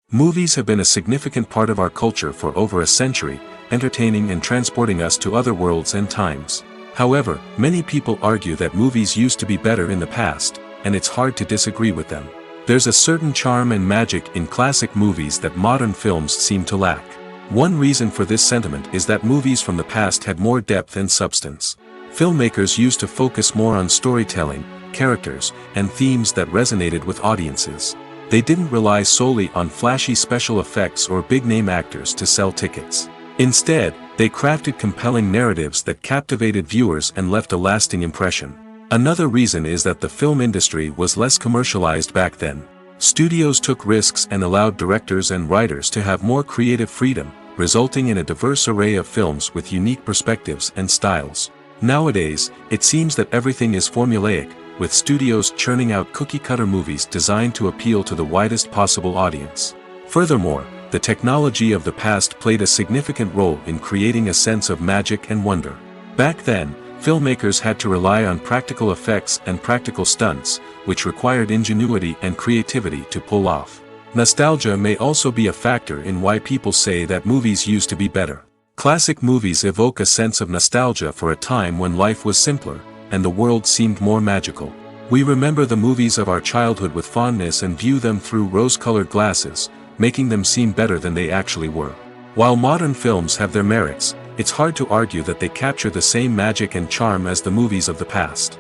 Movies have been a significant part of our culture for over a century, entertaining and transporting us to other worlds and times. However, many people argue that movies used to be better in the past, and it's hard to disagree with them. There's a certain charm and magic in classic movies that modern films seem to lack. One reason for this sentiment is that movies from the past had more depth and substance. Filmmakers used to focus more on storytelling, characters, and themes that resonated with audiences. They didn't rely solely on flashy special effects or big-name actors to sell tickets. Instead, they crafted compelling narratives that captivated viewers and left a lasting impression. Another reason is that the film industry was less commercialized back then. Studios took risks and allowed directors and writers to have more creative freedom, resulting in a diverse array of films with unique perspectives and styles. Nowadays, it seems that everything is formulaic, with studios churning out cookie-cutter movies designed to appeal to the widest possible audience. Furthermore, the technology of the past played a significant role in creating a sense of magic and wonder. Back then, filmmakers had to rely on practical effects and practical stunts, which required ingenuity and creativity to pull off. Nostalgia may also be a factor in why people say that movies used to be better. Classic movies evoke a sense of nostalgia for a time when life was simpler, and the world seemed more magical. We remember the movies of our childhood with fondness and view them through rose-colored glasses, making them seem better than they actually were. While modern films have their merits, it's hard to argue that they capture the same magic and charm as the movies of the past.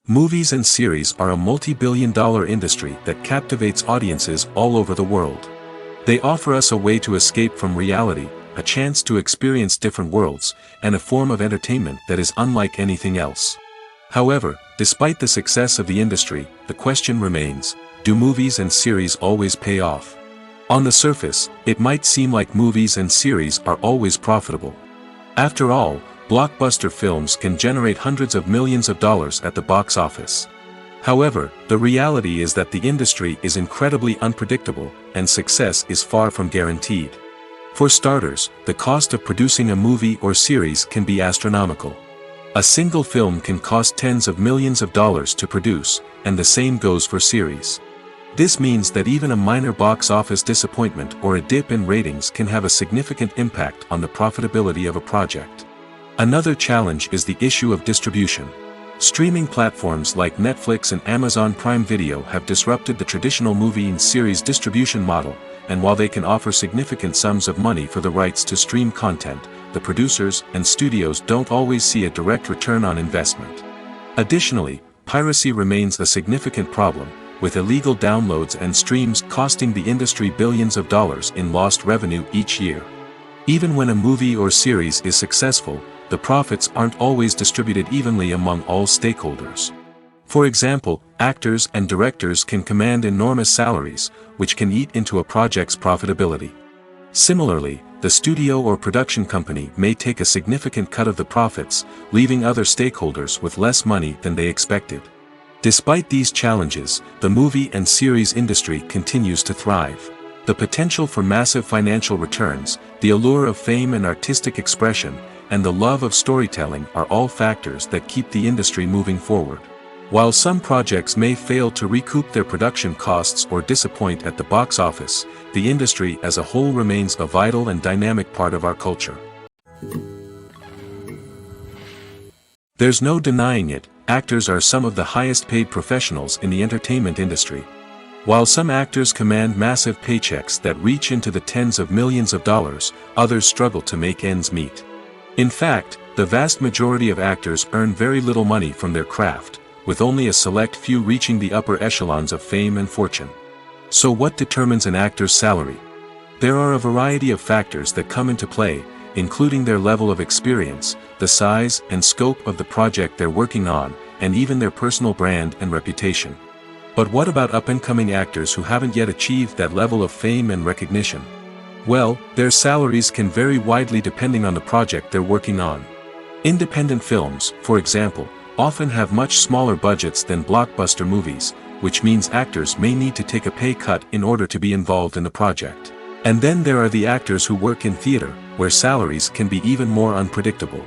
Movies and series are a multi-billion-dollar industry that captivates audiences all over the world. They offer us a way to escape from reality, a chance to experience different worlds, and a form of entertainment that is unlike anything else. However, despite the success of the industry, the question remains, do movies and series always pay off? On the surface, it might seem like movies and series are always profitable. After all, blockbuster films can generate hundreds of millions of dollars at the box office. However, the reality is that the industry is incredibly unpredictable, and success is far from guaranteed. For starters, the cost of producing a movie or series can be astronomical. A single film can cost tens of millions of dollars to produce, and the same goes for series. This means that even a minor box office disappointment or a dip in ratings can have a significant impact on the profitability of a project. Another challenge is the issue of distribution. Streaming platforms like Netflix and Amazon Prime Video have disrupted the traditional movie and series distribution model, and while they can offer significant sums of money for the rights to stream content, the producers and studios don't always see a direct return on investment. Additionally, piracy remains a significant problem, with illegal downloads and streams costing the industry billions of dollars in lost revenue each year. Even when a movie or series is successful, the profits aren't always distributed evenly among all stakeholders. For example, actors and directors can command enormous salaries, which can eat into a project's profitability. Similarly, the studio or production company may take a significant cut of the profits, leaving other stakeholders with less money than they expected. Despite these challenges, the movie and series industry continues to thrive. The potential for massive financial returns, the allure of fame and artistic expression, and the love of storytelling are all factors that keep the industry moving forward. While some projects may fail to recoup their production costs or disappoint at the box office, the industry as a whole remains a vital and dynamic part of our culture. There's no denying it, actors are some of the highest paid professionals in the entertainment industry. While some actors command massive paychecks that reach into the tens of millions of dollars, others struggle to make ends meet. In fact, the vast majority of actors earn very little money from their craft, with only a select few reaching the upper echelons of fame and fortune. So what determines an actor's salary? There are a variety of factors that come into play, including their level of experience, the size and scope of the project they're working on, and even their personal brand and reputation. But what about up-and-coming actors who haven't yet achieved that level of fame and recognition? Well, their salaries can vary widely depending on the project they're working on. Independent films, for example, often have much smaller budgets than blockbuster movies, which means actors may need to take a pay cut in order to be involved in the project. And then there are the actors who work in theater, where salaries can be even more unpredictable.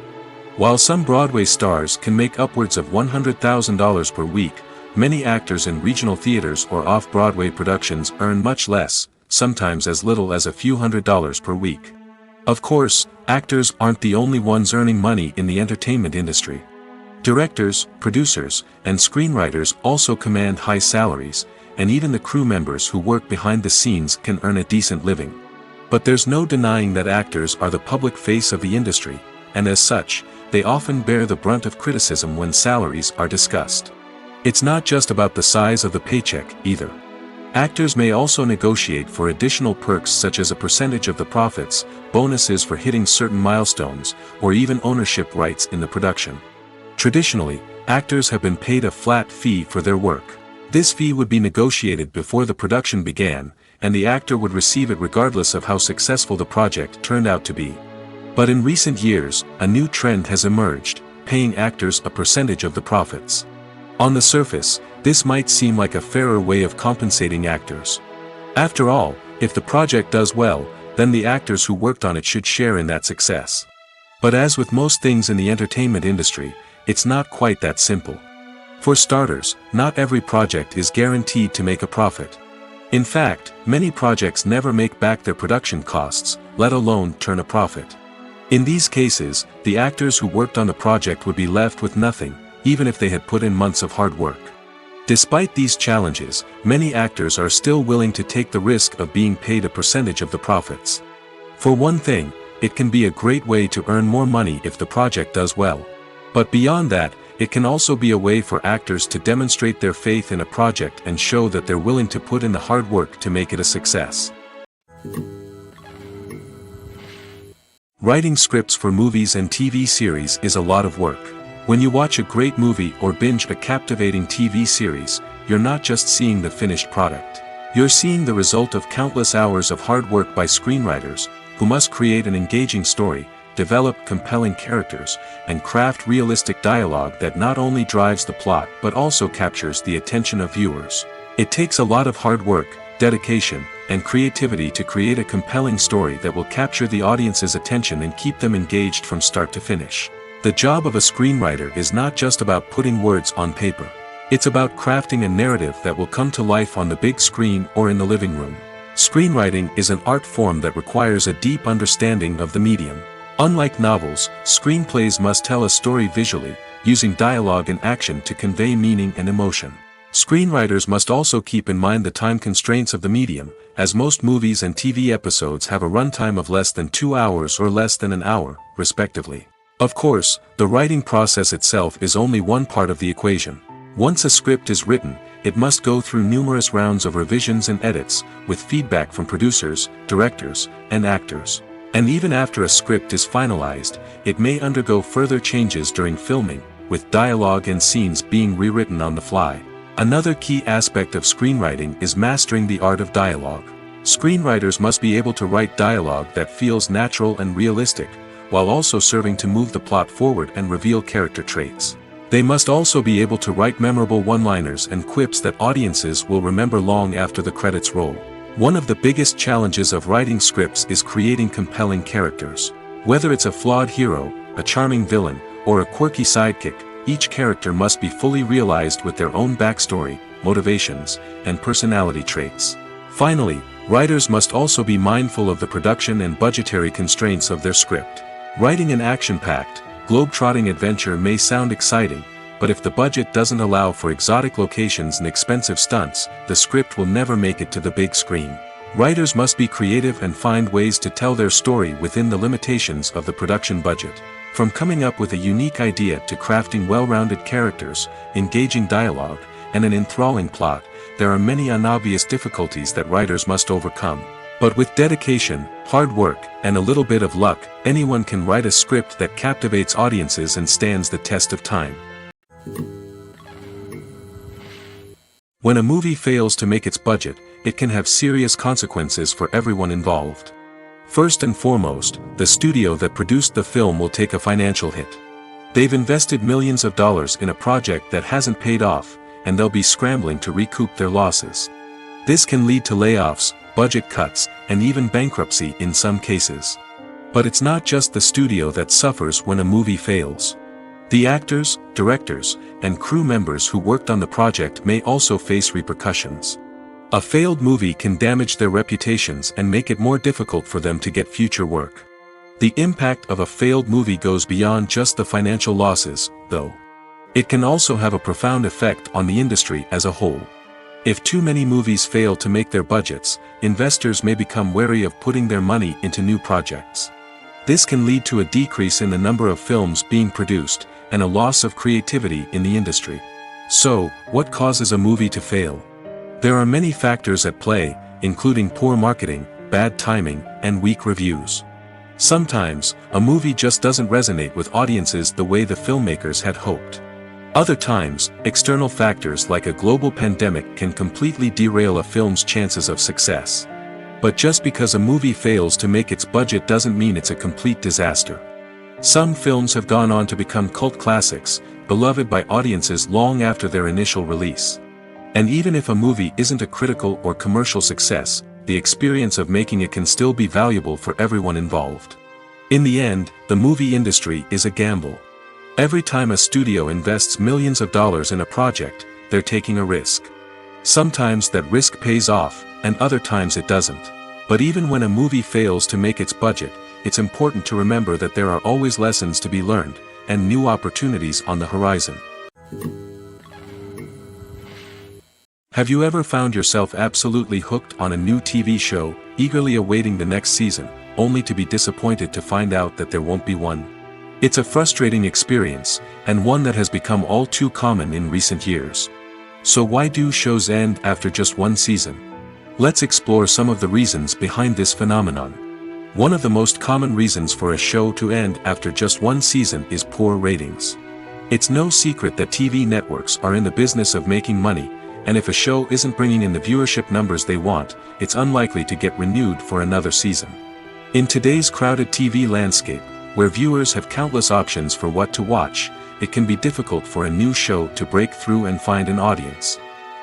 While some Broadway stars can make upwards of $100,000 per week, many actors in regional theaters or off-Broadway productions earn much less, sometimes as little as a few $100s per week. Of course, actors aren't the only ones earning money in the entertainment industry. Directors, producers, and screenwriters also command high salaries, and even the crew members who work behind the scenes can earn a decent living. But there's no denying that actors are the public face of the industry, and as such, they often bear the brunt of criticism when salaries are discussed. It's not just about the size of the paycheck, either. Actors may also negotiate for additional perks such as a percentage of the profits, bonuses for hitting certain milestones, or even ownership rights in the production. Traditionally, actors have been paid a flat fee for their work. This fee would be negotiated before the production began, and the actor would receive it regardless of how successful the project turned out to be. But in recent years, a new trend has emerged, paying actors a percentage of the profits. On the surface, this might seem like a fairer way of compensating actors. After all, if the project does well, then the actors who worked on it should share in that success. But as with most things in the entertainment industry, it's not quite that simple. For starters, not every project is guaranteed to make a profit. In fact, many projects never make back their production costs, let alone turn a profit. In these cases, the actors who worked on the project would be left with nothing, even if they had put in months of hard work. Despite these challenges, many actors are still willing to take the risk of being paid a percentage of the profits. For one thing, it can be a great way to earn more money if the project does well. But beyond that, it can also be a way for actors to demonstrate their faith in a project and show that they're willing to put in the hard work to make it a success. Writing scripts for movies and TV series is a lot of work. When you watch a great movie or binge a captivating TV series, you're not just seeing the finished product. You're seeing the result of countless hours of hard work by screenwriters, who must create an engaging story, develop compelling characters, and craft realistic dialogue that not only drives the plot but also captures the attention of viewers. It takes a lot of hard work, dedication, and creativity to create a compelling story that will capture the audience's attention and keep them engaged from start to finish. The job of a screenwriter is not just about putting words on paper. It's about crafting a narrative that will come to life on the big screen or in the living room. Screenwriting is an art form that requires a deep understanding of the medium. Unlike novels, screenplays must tell a story visually, using dialogue and action to convey meaning and emotion. Screenwriters must also keep in mind the time constraints of the medium, as most movies and TV episodes have a runtime of less than 2 hours or less than an hour, respectively. Of course, the writing process itself is only one part of the equation. Once a script is written, it must go through numerous rounds of revisions and edits, with feedback from producers, directors, and actors. And even after a script is finalized, it may undergo further changes during filming, with dialogue and scenes being rewritten on the fly. Another key aspect of screenwriting is mastering the art of dialogue. Screenwriters must be able to write dialogue that feels natural and realistic, while also serving to move the plot forward and reveal character traits. They must also be able to write memorable one-liners and quips that audiences will remember long after the credits roll. One of the biggest challenges of writing scripts is creating compelling characters. Whether it's a flawed hero, a charming villain, or a quirky sidekick, each character must be fully realized with their own backstory, motivations, and personality traits. Finally, writers must also be mindful of the production and budgetary constraints of their script. Writing an action-packed, globe-trotting adventure may sound exciting, but if the budget doesn't allow for exotic locations and expensive stunts, the script will never make it to the big screen. Writers must be creative and find ways to tell their story within the limitations of the production budget. From coming up with a unique idea to crafting well-rounded characters, engaging dialogue, and an enthralling plot, there are many unobvious difficulties that writers must overcome. But with dedication, hard work, and a little bit of luck, anyone can write a script that captivates audiences and stands the test of time. When a movie fails to make its budget, it can have serious consequences for everyone involved. First and foremost, the studio that produced the film will take a financial hit. They've invested millions of dollars in a project that hasn't paid off, and they'll be scrambling to recoup their losses. This can lead to layoffs, budget cuts, and even bankruptcy in some cases. But it's not just the studio that suffers when a movie fails. The actors, directors, and crew members who worked on the project may also face repercussions. A failed movie can damage their reputations and make it more difficult for them to get future work. The impact of a failed movie goes beyond just the financial losses, though. It can also have a profound effect on the industry as a whole. If too many movies fail to make their budgets, investors may become wary of putting their money into new projects. This can lead to a decrease in the number of films being produced, and a loss of creativity in the industry. So, what causes a movie to fail? There are many factors at play, including poor marketing, bad timing, and weak reviews. Sometimes, a movie just doesn't resonate with audiences the way the filmmakers had hoped. Other times, external factors like a global pandemic can completely derail a film's chances of success. But just because a movie fails to make its budget doesn't mean it's a complete disaster. Some films have gone on to become cult classics, beloved by audiences long after their initial release. And even if a movie isn't a critical or commercial success, the experience of making it can still be valuable for everyone involved. In the end, the movie industry is a gamble. Every time a studio invests millions of dollars in a project, they're taking a risk. Sometimes that risk pays off, and other times it doesn't. But even when a movie fails to make its budget, it's important to remember that there are always lessons to be learned, and new opportunities on the horizon. Have you ever found yourself absolutely hooked on a new TV show, eagerly awaiting the next season, only to be disappointed to find out that there won't be one? It's a frustrating experience, and one that has become all too common in recent years. So why do shows end after just one season? Let's explore some of the reasons behind this phenomenon. One of the most common reasons for a show to end after just one season is poor ratings. It's no secret that TV networks are in the business of making money, and if a show isn't bringing in the viewership numbers they want, it's unlikely to get renewed for another season. In today's crowded TV landscape, where viewers have countless options for what to watch, it can be difficult for a new show to break through and find an audience.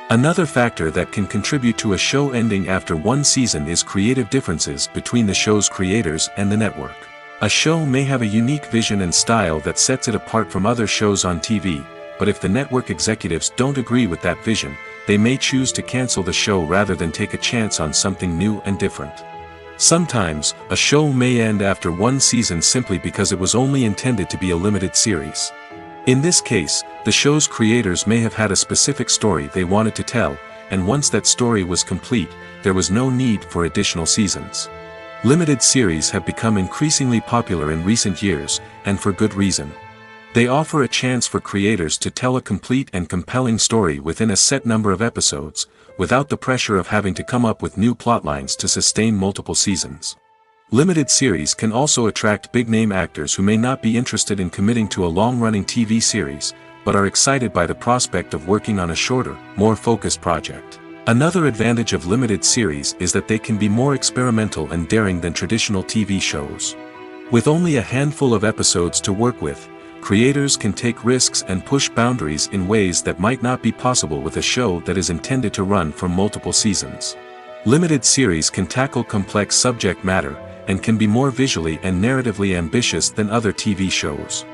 Another factor that can contribute to a show ending after one season is creative differences between the show's creators and the network. A show may have a unique vision and style that sets it apart from other shows on TV, but if the network executives don't agree with that vision, they may choose to cancel the show rather than take a chance on something new and different. Sometimes, a show may end after one season simply because it was only intended to be a limited series. In this case, the show's creators may have had a specific story they wanted to tell, and once that story was complete, there was no need for additional seasons. Limited series have become increasingly popular in recent years, and for good reason. They offer a chance for creators to tell a complete and compelling story within a set number of episodes, without the pressure of having to come up with new plotlines to sustain multiple seasons. Limited series can also attract big-name actors who may not be interested in committing to a long-running TV series, but are excited by the prospect of working on a shorter, more focused project. Another advantage of limited series is that they can be more experimental and daring than traditional TV shows. With only a handful of episodes to work with, creators can take risks and push boundaries in ways that might not be possible with a show that is intended to run for multiple seasons. Limited series can tackle complex subject matter, and can be more visually and narratively ambitious than other TV shows.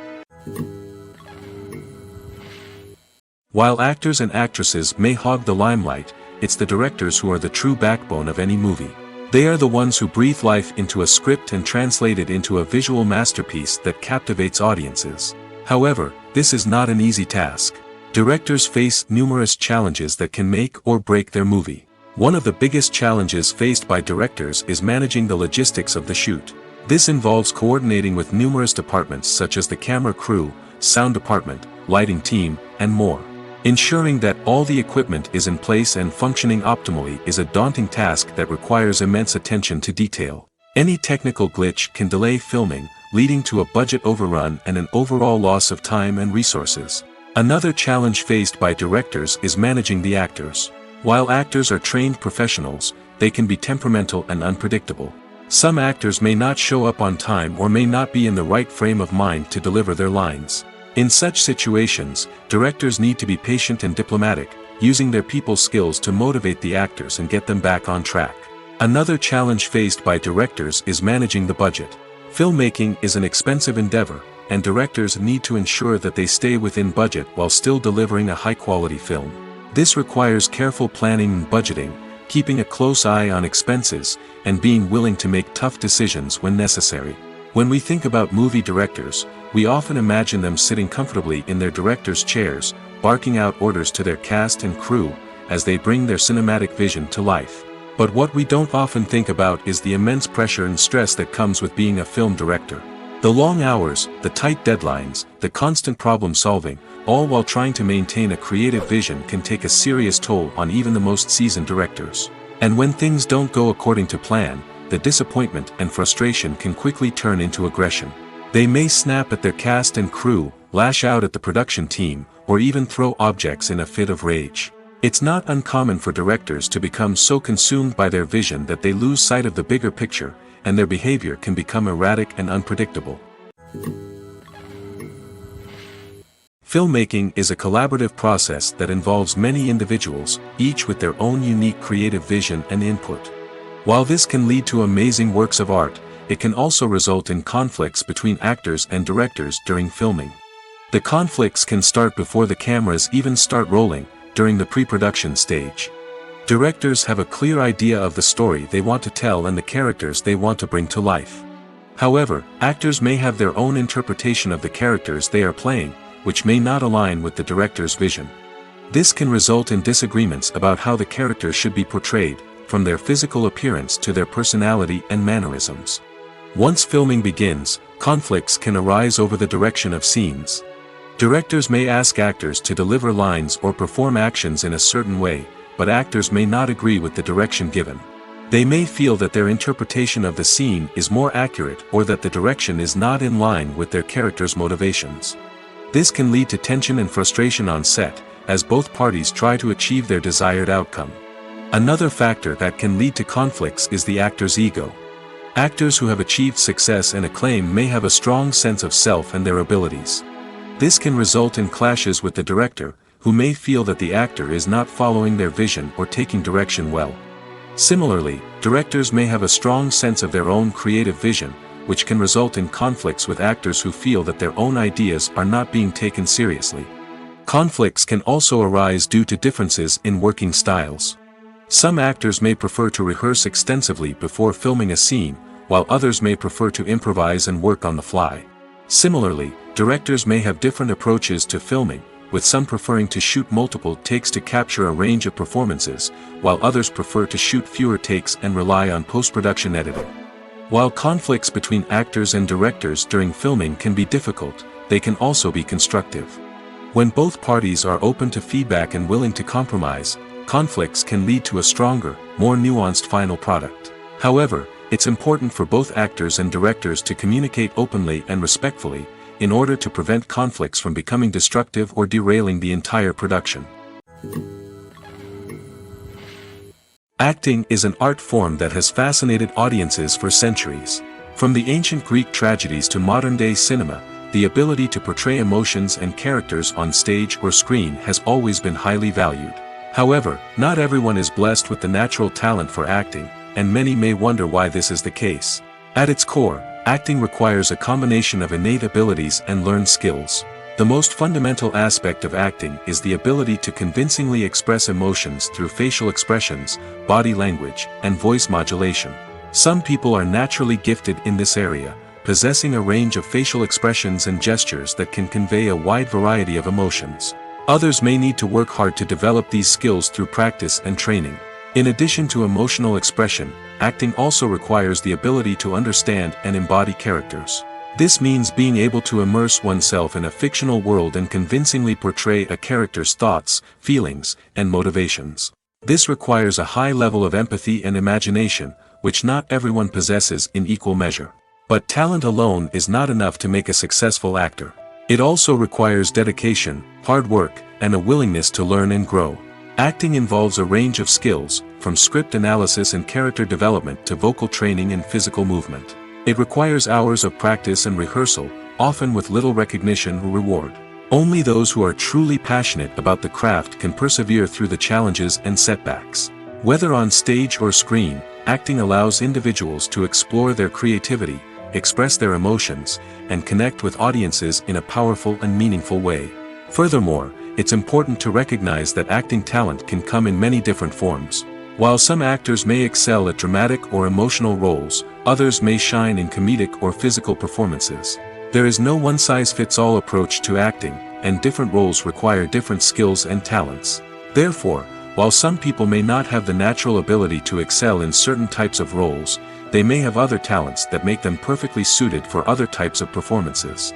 While actors and actresses may hog the limelight, it's the directors who are the true backbone of any movie. They are the ones who breathe life into a script and translate it into a visual masterpiece that captivates audiences. However, this is not an easy task. Directors face numerous challenges that can make or break their movie. One of the biggest challenges faced by directors is managing the logistics of the shoot. This involves coordinating with numerous departments such as the camera crew, sound department, lighting team, and more. Ensuring that all the equipment is in place and functioning optimally is a daunting task that requires immense attention to detail. Any technical glitch can delay filming, leading to a budget overrun and an overall loss of time and resources. Another challenge faced by directors is managing the actors. While actors are trained professionals, they can be temperamental and unpredictable. Some actors may not show up on time or may not be in the right frame of mind to deliver their lines. In such situations, directors need to be patient and diplomatic, using their people skills to motivate the actors and get them back on track. Another challenge faced by directors is managing the budget. Filmmaking is an expensive endeavor, and directors need to ensure that they stay within budget while still delivering a high-quality film. This requires careful planning and budgeting, keeping a close eye on expenses, and being willing to make tough decisions when necessary. When we think about movie directors, we often imagine them sitting comfortably in their director's chairs, barking out orders to their cast and crew, as they bring their cinematic vision to life. But what we don't often think about is the immense pressure and stress that comes with being a film director. The long hours, the tight deadlines, the constant problem solving, all while trying to maintain a creative vision can take a serious toll on even the most seasoned directors. And when things don't go according to plan, the disappointment and frustration can quickly turn into aggression. They may snap at their cast and crew, lash out at the production team, or even throw objects in a fit of rage. It's not uncommon for directors to become so consumed by their vision that they lose sight of the bigger picture, and their behavior can become erratic and unpredictable. Filmmaking is a collaborative process that involves many individuals, each with their own unique creative vision and input. While this can lead to amazing works of art, it can also result in conflicts between actors and directors during filming. The conflicts can start before the cameras even start rolling, during the pre-production stage. Directors have a clear idea of the story they want to tell and the characters they want to bring to life. However, actors may have their own interpretation of the characters they are playing, which may not align with the director's vision. This can result in disagreements about how the characters should be portrayed, from their physical appearance to their personality and mannerisms. Once filming begins, conflicts can arise over the direction of scenes. Directors may ask actors to deliver lines or perform actions in a certain way, but actors may not agree with the direction given. They may feel that their interpretation of the scene is more accurate or that the direction is not in line with their character's motivations. This can lead to tension and frustration on set, as both parties try to achieve their desired outcome. Another factor that can lead to conflicts is the actor's ego. Actors who have achieved success and acclaim may have a strong sense of self and their abilities. This can result in clashes with the director, who may feel that the actor is not following their vision or taking direction well. Similarly, directors may have a strong sense of their own creative vision, which can result in conflicts with actors who feel that their own ideas are not being taken seriously. Conflicts can also arise due to differences in working styles. Some actors may prefer to rehearse extensively before filming a scene, while others may prefer to improvise and work on the fly. Similarly, directors may have different approaches to filming, with some preferring to shoot multiple takes to capture a range of performances, while others prefer to shoot fewer takes and rely on post-production editing. While conflicts between actors and directors during filming can be difficult, they can also be constructive. When both parties are open to feedback and willing to compromise, conflicts can lead to a stronger, more nuanced final product. However, it's important for both actors and directors to communicate openly and respectfully, in order to prevent conflicts from becoming destructive or derailing the entire production. Acting is an art form that has fascinated audiences for centuries. From the ancient Greek tragedies to modern-day cinema, the ability to portray emotions and characters on stage or screen has always been highly valued. However, not everyone is blessed with the natural talent for acting, and many may wonder why this is the case. At its core, acting requires a combination of innate abilities and learned skills. The most fundamental aspect of acting is the ability to convincingly express emotions through facial expressions, body language, and voice modulation. Some people are naturally gifted in this area, possessing a range of facial expressions and gestures that can convey a wide variety of emotions. Others may need to work hard to develop these skills through practice and training. In addition to emotional expression, acting also requires the ability to understand and embody characters. This means being able to immerse oneself in a fictional world and convincingly portray a character's thoughts, feelings, and motivations. This requires a high level of empathy and imagination, which not everyone possesses in equal measure. But talent alone is not enough to make a successful actor. It also requires dedication, hard work, and a willingness to learn and grow. Acting involves a range of skills, from script analysis and character development to vocal training and physical movement. It requires hours of practice and rehearsal, often with little recognition or reward. Only those who are truly passionate about the craft can persevere through the challenges and setbacks. Whether on stage or screen, acting allows individuals to explore their creativity, express their emotions, and connect with audiences in a powerful and meaningful way. Furthermore, it's important to recognize that acting talent can come in many different forms. While some actors may excel at dramatic or emotional roles, others may shine in comedic or physical performances. There is no one-size-fits-all approach to acting, and different roles require different skills and talents. Therefore, while some people may not have the natural ability to excel in certain types of roles, they may have other talents that make them perfectly suited for other types of performances.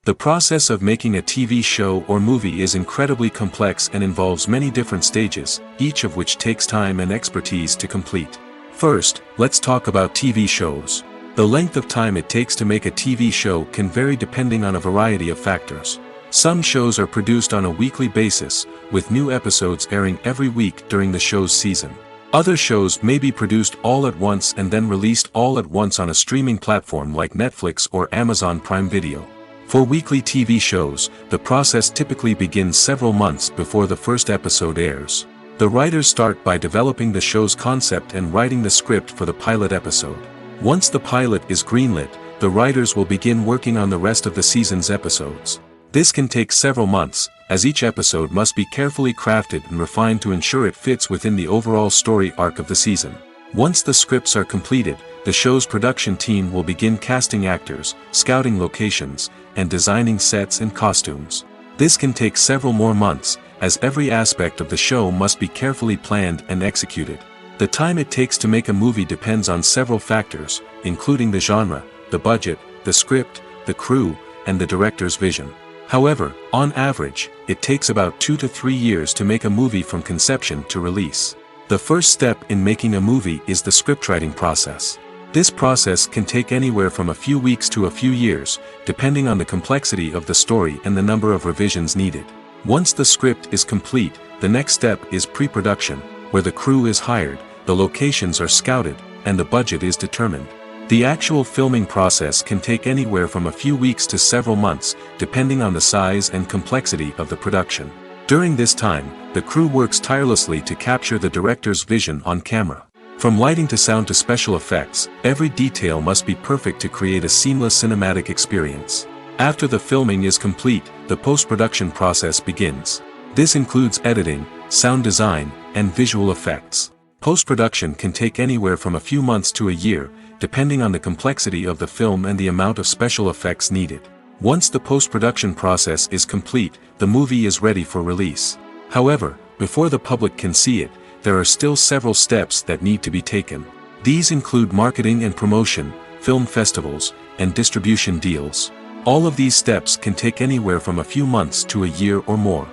The process of making a TV show or movie is incredibly complex and involves many different stages, each of which takes time and expertise to complete. First, let's talk about TV shows. The length of time it takes to make a TV show can vary depending on a variety of factors. Some shows are produced on a weekly basis, with new episodes airing every week during the show's season. Other shows may be produced all at once and then released all at once on a streaming platform like Netflix or Amazon Prime Video. For weekly TV shows, the process typically begins several months before the first episode airs. The writers start by developing the show's concept and writing the script for the pilot episode. Once the pilot is greenlit, the writers will begin working on the rest of the season's episodes. This can take several months, as each episode must be carefully crafted and refined to ensure it fits within the overall story arc of the season. Once the scripts are completed, the show's production team will begin casting actors, scouting locations, and designing sets and costumes. This can take several more months, as every aspect of the show must be carefully planned and executed. The time it takes to make a movie depends on several factors, including the genre, the budget, the script, the crew, and the director's vision. However, on average, it takes about 2 to 3 years to make a movie from conception to release. The first step in making a movie is the scriptwriting process. This process can take anywhere from a few weeks to a few years, depending on the complexity of the story and the number of revisions needed. Once the script is complete, the next step is pre-production, where the crew is hired, the locations are scouted, and the budget is determined. The actual filming process can take anywhere from a few weeks to several months, depending on the size and complexity of the production. During this time, the crew works tirelessly to capture the director's vision on camera. From lighting to sound to special effects, every detail must be perfect to create a seamless cinematic experience. After the filming is complete, the post-production process begins. This includes editing, sound design, and visual effects. Post-production can take anywhere from a few months to a year, depending on the complexity of the film and the amount of special effects needed. Once the post-production process is complete, the movie is ready for release. However, before the public can see it, there are still several steps that need to be taken. These include marketing and promotion, film festivals, and distribution deals. All of these steps can take anywhere from a few months to a year or more.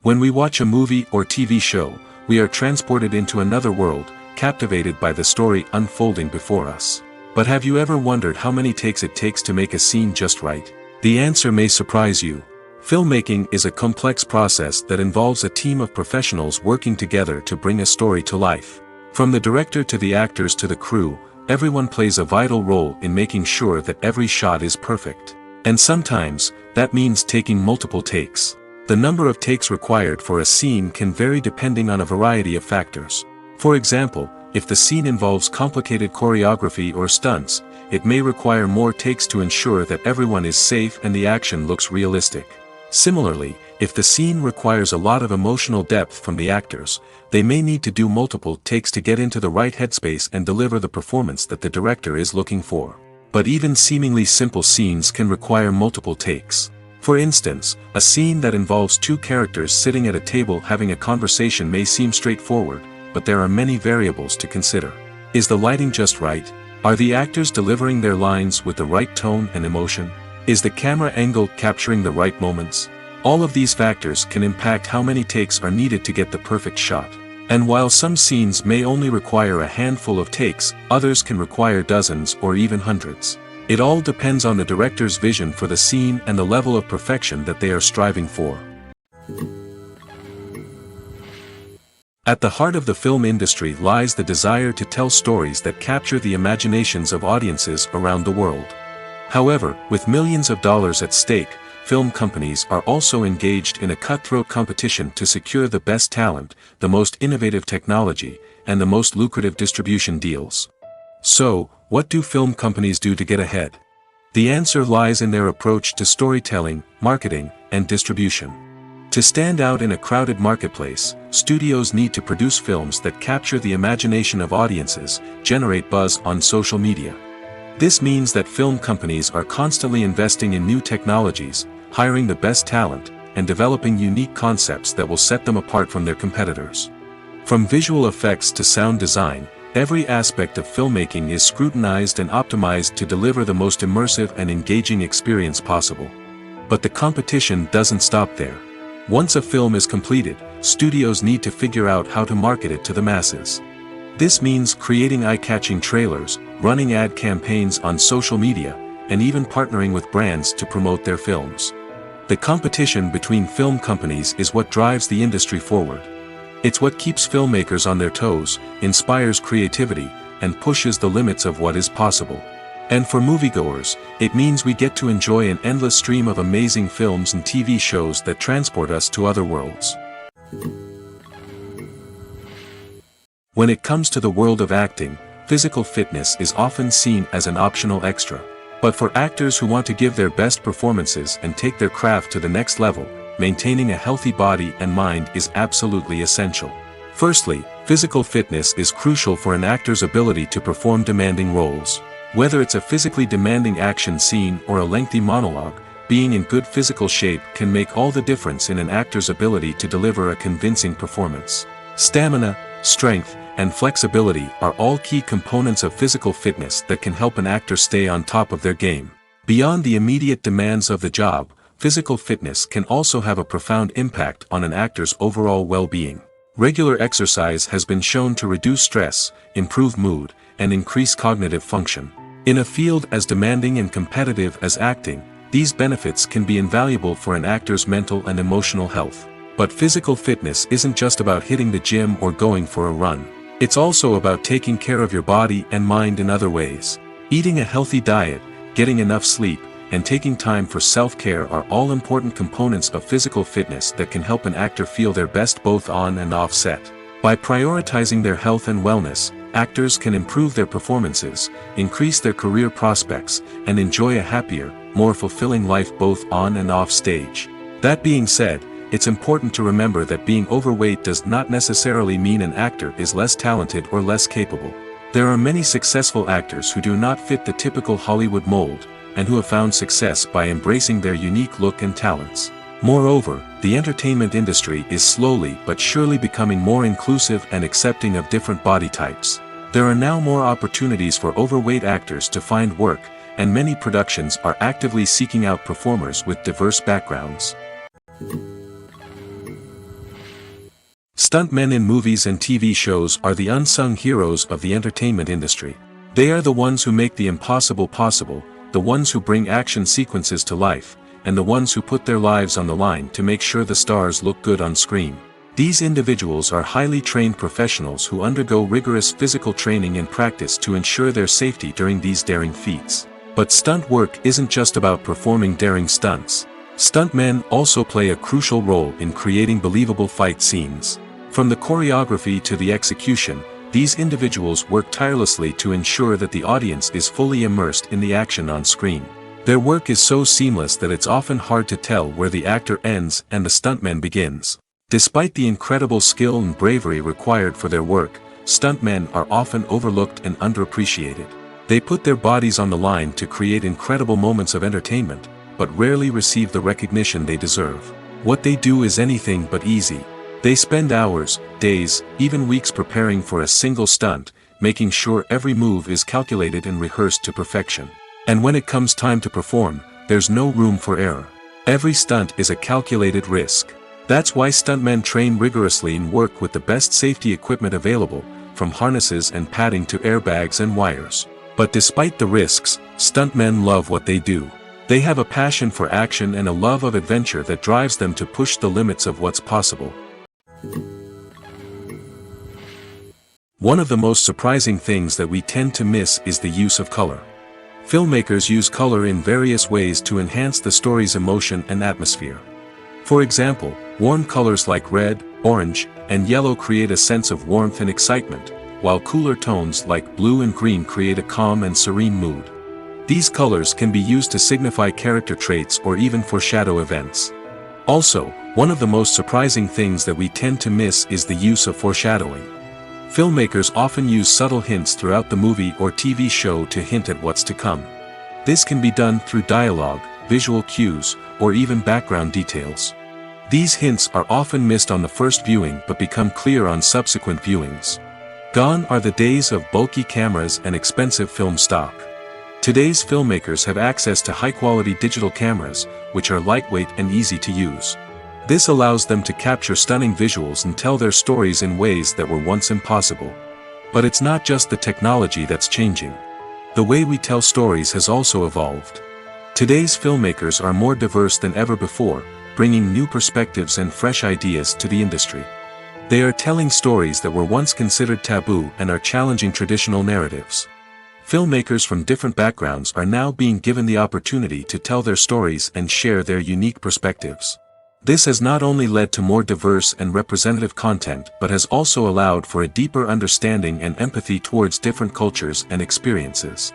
When we watch a movie or TV show, we are transported into another world, captivated by the story unfolding before us. But have you ever wondered how many takes it takes to make a scene just right? The answer may surprise you. Filmmaking is a complex process that involves a team of professionals working together to bring a story to life. From the director to the actors to the crew, everyone plays a vital role in making sure that every shot is perfect. And sometimes, that means taking multiple takes. The number of takes required for a scene can vary depending on a variety of factors. For example, if the scene involves complicated choreography or stunts, it may require more takes to ensure that everyone is safe and the action looks realistic. Similarly, if the scene requires a lot of emotional depth from the actors, they may need to do multiple takes to get into the right headspace and deliver the performance that the director is looking for. But even seemingly simple scenes can require multiple takes. For instance, a scene that involves two characters sitting at a table having a conversation may seem straightforward, but there are many variables to consider. Is the lighting just right? Are the actors delivering their lines with the right tone and emotion? Is the camera angle capturing the right moments? All of these factors can impact how many takes are needed to get the perfect shot. And while some scenes may only require a handful of takes, others can require dozens or even hundreds. It all depends on the director's vision for the scene and the level of perfection that they are striving for. At the heart of the film industry lies the desire to tell stories that capture the imaginations of audiences around the world. However, with millions of dollars at stake, film companies are also engaged in a cutthroat competition to secure the best talent, the most innovative technology, and the most lucrative distribution deals. So, what do film companies do to get ahead? The answer lies in their approach to storytelling, marketing, and distribution. To stand out in a crowded marketplace, studios need to produce films that capture the imagination of audiences, generate buzz on social media. This means that film companies are constantly investing in new technologies, hiring the best talent, and developing unique concepts that will set them apart from their competitors. From visual effects to sound design, every aspect of filmmaking is scrutinized and optimized to deliver the most immersive and engaging experience possible. But the competition doesn't stop there. Once a film is completed, studios need to figure out how to market it to the masses. This means creating eye-catching trailers, running ad campaigns on social media, and even partnering with brands to promote their films. The competition between film companies is what drives the industry forward. It's what keeps filmmakers on their toes, inspires creativity, and pushes the limits of what is possible. And for moviegoers, it means we get to enjoy an endless stream of amazing films and TV shows that transport us to other worlds. When it comes to the world of acting, physical fitness is often seen as an optional extra. But for actors who want to give their best performances and take their craft to the next level, maintaining a healthy body and mind is absolutely essential. Firstly, physical fitness is crucial for an actor's ability to perform demanding roles. Whether it's a physically demanding action scene or a lengthy monologue, being in good physical shape can make all the difference in an actor's ability to deliver a convincing performance. Stamina, strength, and flexibility are all key components of physical fitness that can help an actor stay on top of their game. Beyond the immediate demands of the job, physical fitness can also have a profound impact on an actor's overall well-being. Regular exercise has been shown to reduce stress, improve mood, and increase cognitive function. In a field as demanding and competitive as acting, these benefits can be invaluable for an actor's mental and emotional health. But physical fitness isn't just about hitting the gym or going for a run. It's also about taking care of your body and mind in other ways. Eating a healthy diet, getting enough sleep, and taking time for self-care are all important components of physical fitness that can help an actor feel their best both on and off set. By prioritizing their health and wellness, actors can improve their performances, increase their career prospects, and enjoy a happier, more fulfilling life both on and off stage. That being said, it's important to remember that being overweight does not necessarily mean an actor is less talented or less capable. There are many successful actors who do not fit the typical Hollywood mold, and who have found success by embracing their unique look and talents. Moreover, the entertainment industry is slowly but surely becoming more inclusive and accepting of different body types. There are now more opportunities for overweight actors to find work, and many productions are actively seeking out performers with diverse backgrounds. Stuntmen in movies and TV shows are the unsung heroes of the entertainment industry. They are the ones who make the impossible possible, the ones who bring action sequences to life, and the ones who put their lives on the line to make sure the stars look good on screen. These individuals are highly trained professionals who undergo rigorous physical training and practice to ensure their safety during these daring feats. But stunt work isn't just about performing daring stunts. Stuntmen also play a crucial role in creating believable fight scenes. From the choreography to the execution, these individuals work tirelessly to ensure that the audience is fully immersed in the action on screen. Their work is so seamless that it's often hard to tell where the actor ends and the stuntman begins. Despite the incredible skill and bravery required for their work, stuntmen are often overlooked and underappreciated. They put their bodies on the line to create incredible moments of entertainment, but rarely receive the recognition they deserve. What they do is anything but easy. They spend hours, days, even weeks preparing for a single stunt, making sure every move is calculated and rehearsed to perfection. And when it comes time to perform, there's no room for error. Every stunt is a calculated risk. That's why stuntmen train rigorously and work with the best safety equipment available, from harnesses and padding to airbags and wires. But despite the risks, Stuntmen love what they do. They have a passion for action and a love of adventure that drives them to push the limits of what's possible. One of the most surprising things that we tend to miss is the use of color. Filmmakers use color in various ways to enhance the story's emotion and atmosphere. For example, warm colors like red, orange, and yellow create a sense of warmth and excitement, while cooler tones like blue and green create a calm and serene mood. These colors can be used to signify character traits or even foreshadow events. Also, one of the most surprising things that we tend to miss is the use of foreshadowing. Filmmakers often use subtle hints throughout the movie or TV show to hint at what's to come. This can be done through dialogue, visual cues, or even background details. These hints are often missed on the first viewing but become clear on subsequent viewings. Gone are the days of bulky cameras and expensive film stock. Today's filmmakers have access to high-quality digital cameras, which are lightweight and easy to use. This allows them to capture stunning visuals and tell their stories in ways that were once impossible. But it's not just the technology that's changing. The way we tell stories has also evolved. Today's filmmakers are more diverse than ever before, bringing new perspectives and fresh ideas to the industry. They are telling stories that were once considered taboo and are challenging traditional narratives. Filmmakers from different backgrounds are now being given the opportunity to tell their stories and share their unique perspectives. This has not only led to more diverse and representative content but has also allowed for a deeper understanding and empathy towards different cultures and experiences.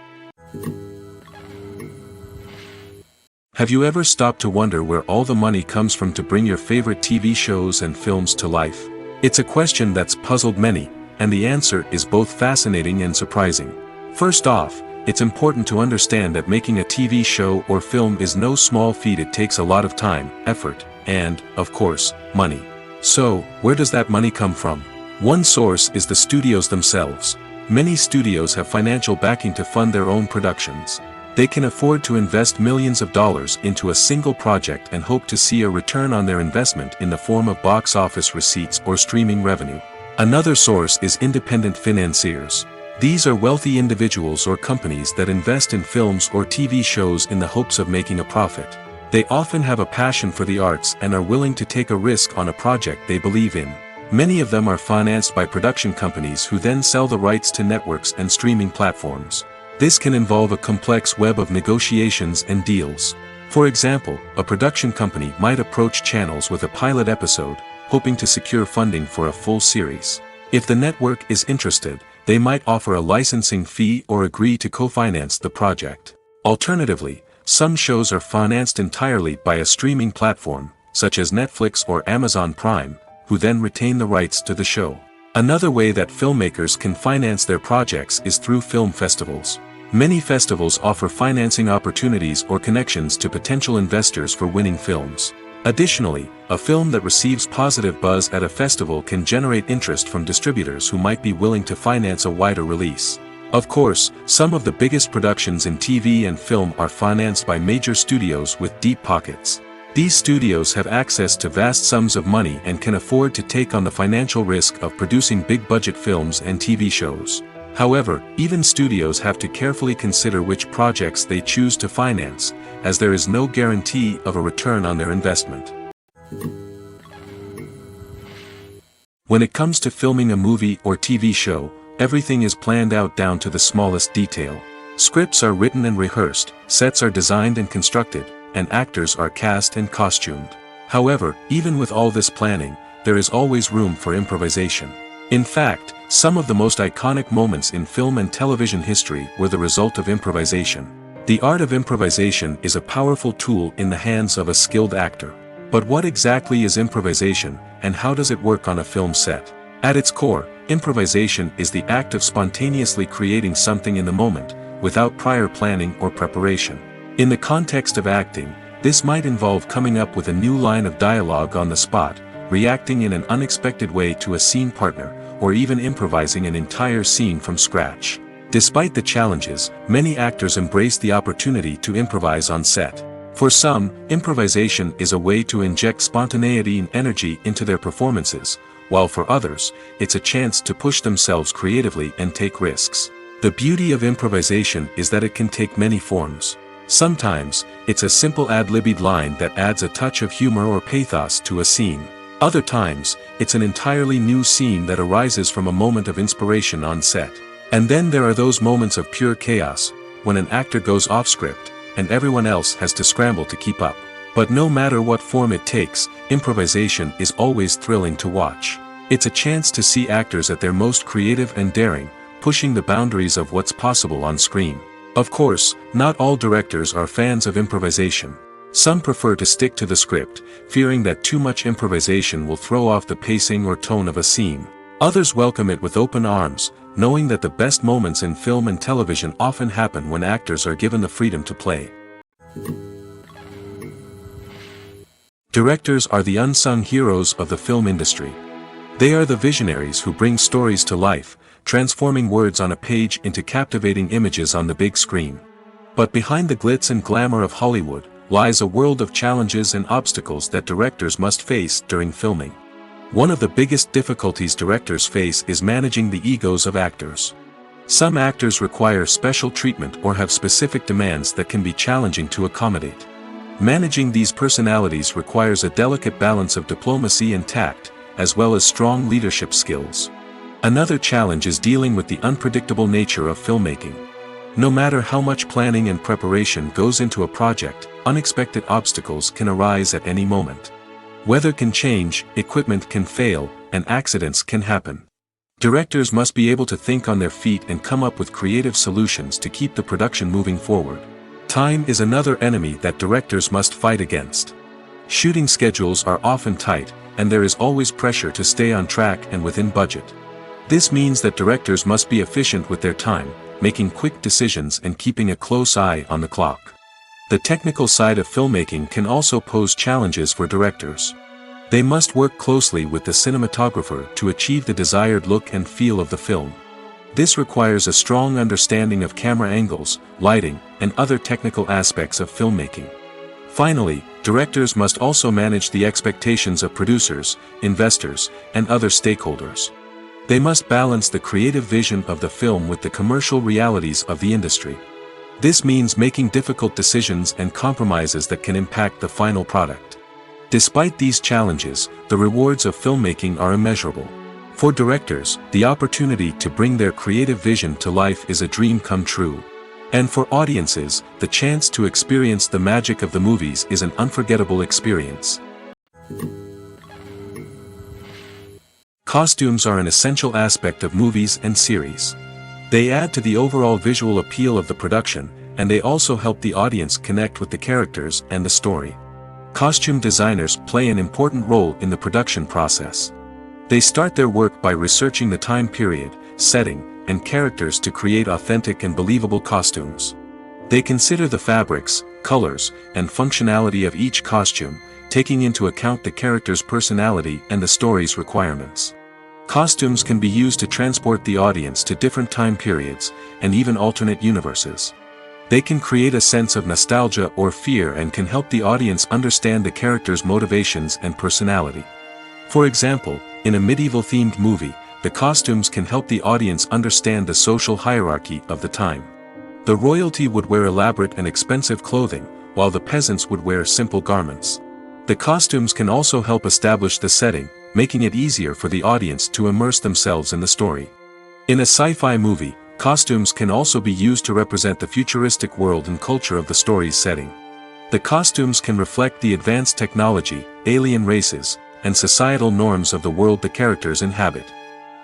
Have you ever stopped to wonder where all the money comes from to bring your favorite TV shows and films to life? It's a question that's puzzled many, and the answer is both fascinating and surprising. First off, it's important to understand that making a TV show or film is no small feat. It takes a lot of time, effort, and, of course, money. So, where does that money come from? One source is the studios themselves. Many studios have financial backing to fund their own productions. They can afford to invest millions of dollars into a single project and hope to see a return on their investment in the form of box office receipts or streaming revenue. Another source is independent financiers. These are wealthy individuals or companies that invest in films or TV shows in the hopes of making a profit. They often have a passion for the arts and are willing to take a risk on a project they believe in. Many of them are financed by production companies who then sell the rights to networks and streaming platforms. This can involve a complex web of negotiations and deals. For example, a production company might approach channels with a pilot episode, hoping to secure funding for a full series. If the network is interested, they might offer a licensing fee or agree to co-finance the project. Alternatively, some shows are financed entirely by a streaming platform, such as Netflix or Amazon Prime, who then retain the rights to the show. Another way that filmmakers can finance their projects is through film festivals. Many festivals offer financing opportunities or connections to potential investors for winning films. Additionally, a film that receives positive buzz at a festival can generate interest from distributors who might be willing to finance a wider release. Of course, some of the biggest productions in TV and film are financed by major studios with deep pockets. These studios have access to vast sums of money and can afford to take on the financial risk of producing big-budget films and TV shows. However, even studios have to carefully consider which projects they choose to finance, as there is no guarantee of a return on their investment. When it comes to filming a movie or TV show, everything is planned out down to the smallest detail. Scripts are written and rehearsed, sets are designed and constructed, and actors are cast and costumed. However, even with all this planning, there is always room for improvisation. In fact, some of the most iconic moments in film and television history were the result of improvisation. The art of improvisation is a powerful tool in the hands of a skilled actor. But what exactly is improvisation, and how does it work on a film set? At its core, improvisation is the act of spontaneously creating something in the moment, without prior planning or preparation. In the context of acting, this might involve coming up with a new line of dialogue on the spot, reacting in an unexpected way to a scene partner, or even improvising an entire scene from scratch. Despite the challenges, many actors embrace the opportunity to improvise on set. For some, improvisation is a way to inject spontaneity and energy into their performances, while for others, it's a chance to push themselves creatively and take risks. The beauty of improvisation is that it can take many forms. Sometimes, it's a simple ad-libbed line that adds a touch of humor or pathos to a scene. Other times, it's an entirely new scene that arises from a moment of inspiration on set. And then there are those moments of pure chaos, when an actor goes off script, and everyone else has to scramble to keep up. But no matter what form it takes, improvisation is always thrilling to watch. It's a chance to see actors at their most creative and daring, pushing the boundaries of what's possible on screen. Of course, not all directors are fans of improvisation. Some prefer to stick to the script, fearing that too much improvisation will throw off the pacing or tone of a scene. Others welcome it with open arms, knowing that the best moments in film and television often happen when actors are given the freedom to play. Directors are the unsung heroes of the film industry. They are the visionaries who bring stories to life, transforming words on a page into captivating images on the big screen. But behind the glitz and glamour of Hollywood, lies a world of challenges and obstacles that directors must face during filming. One of the biggest difficulties directors face is managing the egos of actors. Some actors require special treatment or have specific demands that can be challenging to accommodate. Managing these personalities requires a delicate balance of diplomacy and tact, as well as strong leadership skills. Another challenge is dealing with the unpredictable nature of filmmaking. No matter how much planning and preparation goes into a project, unexpected obstacles can arise at any moment. Weather can change, equipment can fail, and accidents can happen. Directors must be able to think on their feet and come up with creative solutions to keep the production moving forward. Time is another enemy that directors must fight against. Shooting schedules are often tight, and there is always pressure to stay on track and within budget. This means that directors must be efficient with their time, making quick decisions and keeping a close eye on the clock. The technical side of filmmaking can also pose challenges for directors. They must work closely with the cinematographer to achieve the desired look and feel of the film. This requires a strong understanding of camera angles, lighting, and other technical aspects of filmmaking. Finally, directors must also manage the expectations of producers, investors, and other stakeholders. They must balance the creative vision of the film with the commercial realities of the industry. This means making difficult decisions and compromises that can impact the final product. Despite these challenges, the rewards of filmmaking are immeasurable. For directors, the opportunity to bring their creative vision to life is a dream come true. And for audiences, the chance to experience the magic of the movies is an unforgettable experience. Costumes are an essential aspect of movies and series. They add to the overall visual appeal of the production, and they also help the audience connect with the characters and the story. Costume designers play an important role in the production process. They start their work by researching the time period, setting, and characters to create authentic and believable costumes. They consider the fabrics, colors, and functionality of each costume, taking into account the character's personality and the story's requirements. Costumes can be used to transport the audience to different time periods, and even alternate universes. They can create a sense of nostalgia or fear and can help the audience understand the character's motivations and personality. For example, in a medieval-themed movie, the costumes can help the audience understand the social hierarchy of the time. The royalty would wear elaborate and expensive clothing, while the peasants would wear simple garments. The costumes can also help establish the setting, making it easier for the audience to immerse themselves in the story. In a sci-fi movie, costumes can also be used to represent the futuristic world and culture of the story's setting. The costumes can reflect the advanced technology, alien races, and societal norms of the world the characters inhabit.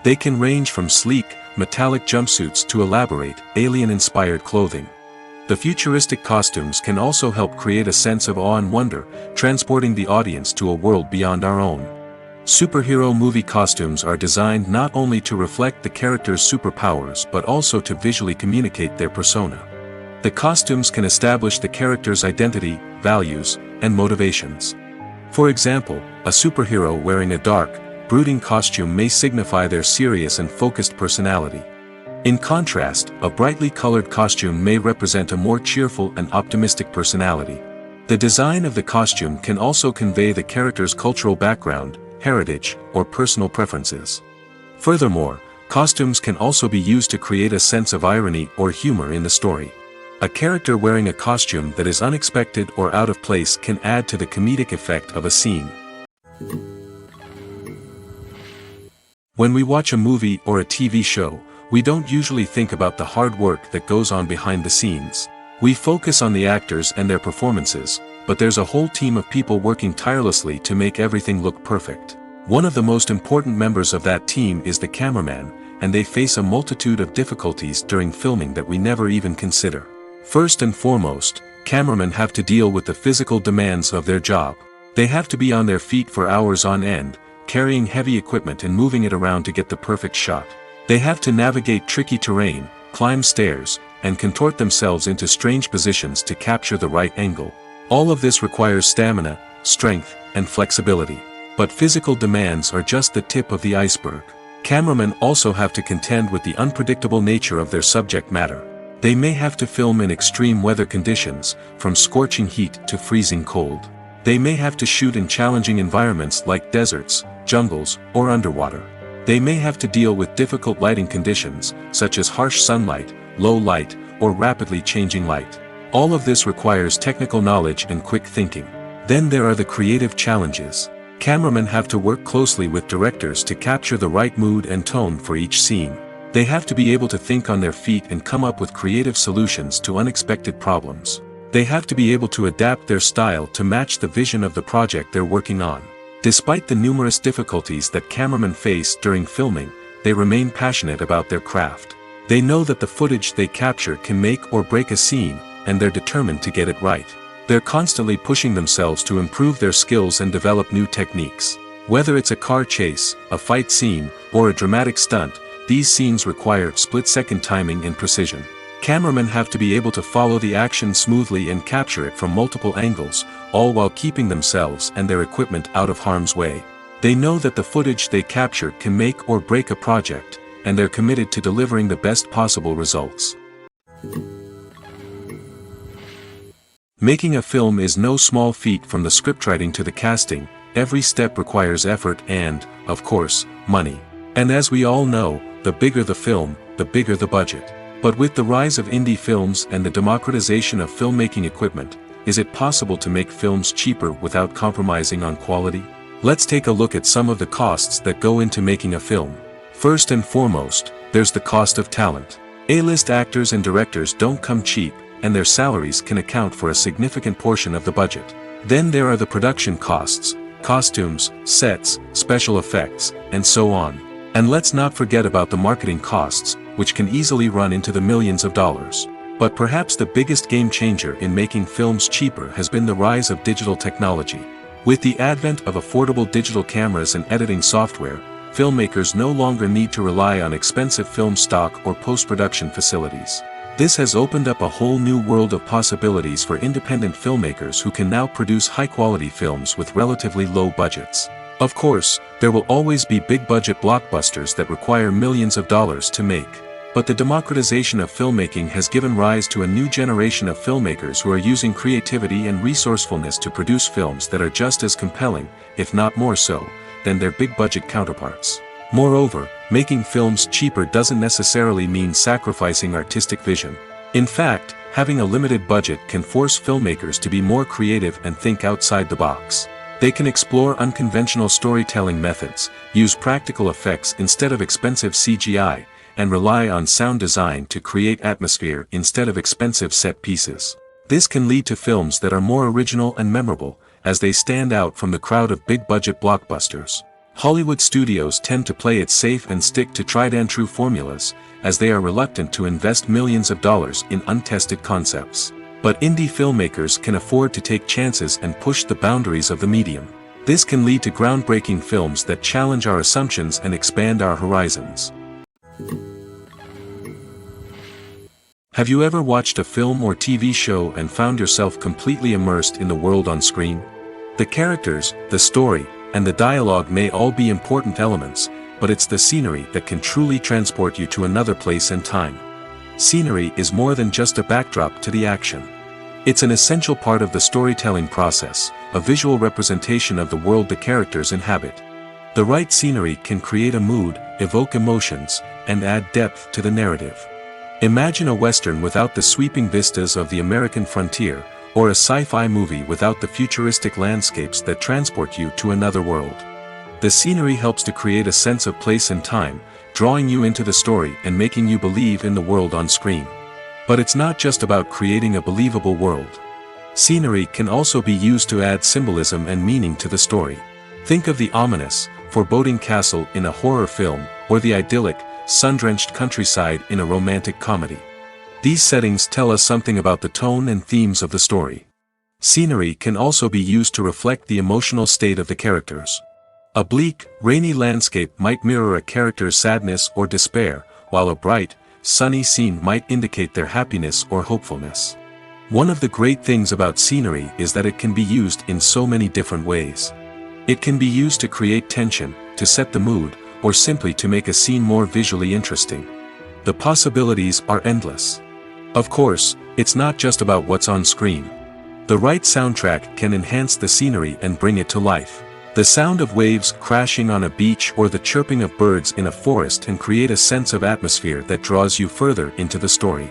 They can range from sleek, metallic jumpsuits to elaborate, alien-inspired clothing. The futuristic costumes can also help create a sense of awe and wonder, transporting the audience to a world beyond our own. Superhero movie costumes are designed not only to reflect the character's superpowers but also to visually communicate their persona. The costumes can establish the character's identity, values, and motivations. For example, a superhero wearing a dark, brooding costume may signify their serious and focused personality. In contrast, a brightly colored costume may represent a more cheerful and optimistic personality. The design of the costume can also convey the character's cultural background, heritage, or personal preferences. Furthermore, Costumes can also be used to create a sense of irony or humor in the story. A character wearing a costume that is unexpected or out of place can add to the comedic effect of a scene. When we watch a movie or a TV show, we don't usually think about the hard work that goes on behind the scenes. We focus on the actors and their performances, but there's a whole team of people working tirelessly to make everything look perfect. One of the most important members of that team is the cameraman, and they face a multitude of difficulties during filming that we never even consider. First and foremost, cameramen have to deal with the physical demands of their job. They have to be on their feet for hours on end, carrying heavy equipment and moving it around to get the perfect shot. They have to navigate tricky terrain, climb stairs, and contort themselves into strange positions to capture the right angle. All of this requires stamina, strength, and flexibility. But physical demands are just the tip of the iceberg. Cameramen also have to contend with the unpredictable nature of their subject matter. They may have to film in extreme weather conditions, from scorching heat to freezing cold. They may have to shoot in challenging environments like deserts, jungles, or underwater. They may have to deal with difficult lighting conditions, such as harsh sunlight, low light, or rapidly changing light. All of this requires technical knowledge and quick thinking. Then there are the creative challenges. Cameramen have to work closely with directors to capture the right mood and tone for each scene. They have to be able to think on their feet and come up with creative solutions to unexpected problems. They have to be able to adapt their style to match the vision of the project they're working on. Despite the numerous difficulties that cameramen face during filming, they remain passionate about their craft. They know that the footage they capture can make or break a scene, and they're determined to get it right. They're constantly pushing themselves to improve their skills and develop new techniques. Whether it's a car chase, a fight scene, or a dramatic stunt, these scenes require split-second timing and precision. Cameramen have to be able to follow the action smoothly and capture it from multiple angles, all while keeping themselves and their equipment out of harm's way. They know that the footage they capture can make or break a project, and they're committed to delivering the best possible results. Making a film is no small feat. From the scriptwriting to the casting, every step requires effort and, of course, money. And as we all know, the bigger the film, the bigger the budget. But with the rise of indie films and the democratization of filmmaking equipment, is it possible to make films cheaper without compromising on quality? Let's take a look at some of the costs that go into making a film. First and foremost, there's the cost of talent. A-list actors and directors don't come cheap, and their salaries can account for a significant portion of the budget. Then there are the production costs, costumes, sets, special effects, and so on. And let's not forget about the marketing costs, which can easily run into the millions of dollars. But perhaps the biggest game changer in making films cheaper has been the rise of digital technology. With the advent of affordable digital cameras and editing software, filmmakers no longer need to rely on expensive film stock or post-production facilities. This has opened up a whole new world of possibilities for independent filmmakers who can now produce high-quality films with relatively low budgets. Of course, there will always be big-budget blockbusters that require millions of dollars to make. But the democratization of filmmaking has given rise to a new generation of filmmakers who are using creativity and resourcefulness to produce films that are just as compelling, if not more so, than their big-budget counterparts. Moreover, making films cheaper doesn't necessarily mean sacrificing artistic vision. In fact, having a limited budget can force filmmakers to be more creative and think outside the box. They can explore unconventional storytelling methods, use practical effects instead of expensive CGI, and rely on sound design to create atmosphere instead of expensive set pieces. This can lead to films that are more original and memorable, as they stand out from the crowd of big-budget blockbusters. Hollywood studios tend to play it safe and stick to tried-and-true formulas, as they are reluctant to invest millions of dollars in untested concepts. But indie filmmakers can afford to take chances and push the boundaries of the medium. This can lead to groundbreaking films that challenge our assumptions and expand our horizons. Have you ever watched a film or TV show and found yourself completely immersed in the world on screen? The characters, the story, and the dialogue may all be important elements, but it's the scenery that can truly transport you to another place and time. Scenery is more than just a backdrop to the action. It's an essential part of the storytelling process, a visual representation of the world the characters inhabit. The right scenery can create a mood, evoke emotions, and add depth to the narrative. Imagine a Western without the sweeping vistas of the American frontier, or a sci-fi movie without the futuristic landscapes that transport you to another world. The scenery helps to create a sense of place and time, drawing you into the story and making you believe in the world on screen. But it's not just about creating a believable world. Scenery can also be used to add symbolism and meaning to the story. Think of the ominous, foreboding castle in a horror film, or the idyllic, sun-drenched countryside in a romantic comedy. These settings tell us something about the tone and themes of the story. Scenery can also be used to reflect the emotional state of the characters. A bleak, rainy landscape might mirror a character's sadness or despair, while a bright, sunny scene might indicate their happiness or hopefulness. One of the great things about scenery is that it can be used in so many different ways. It can be used to create tension, to set the mood, or simply to make a scene more visually interesting. The possibilities are endless. Of course, it's not just about what's on screen. The right soundtrack can enhance the scenery and bring it to life. The sound of waves crashing on a beach or the chirping of birds in a forest can create a sense of atmosphere that draws you further into the story.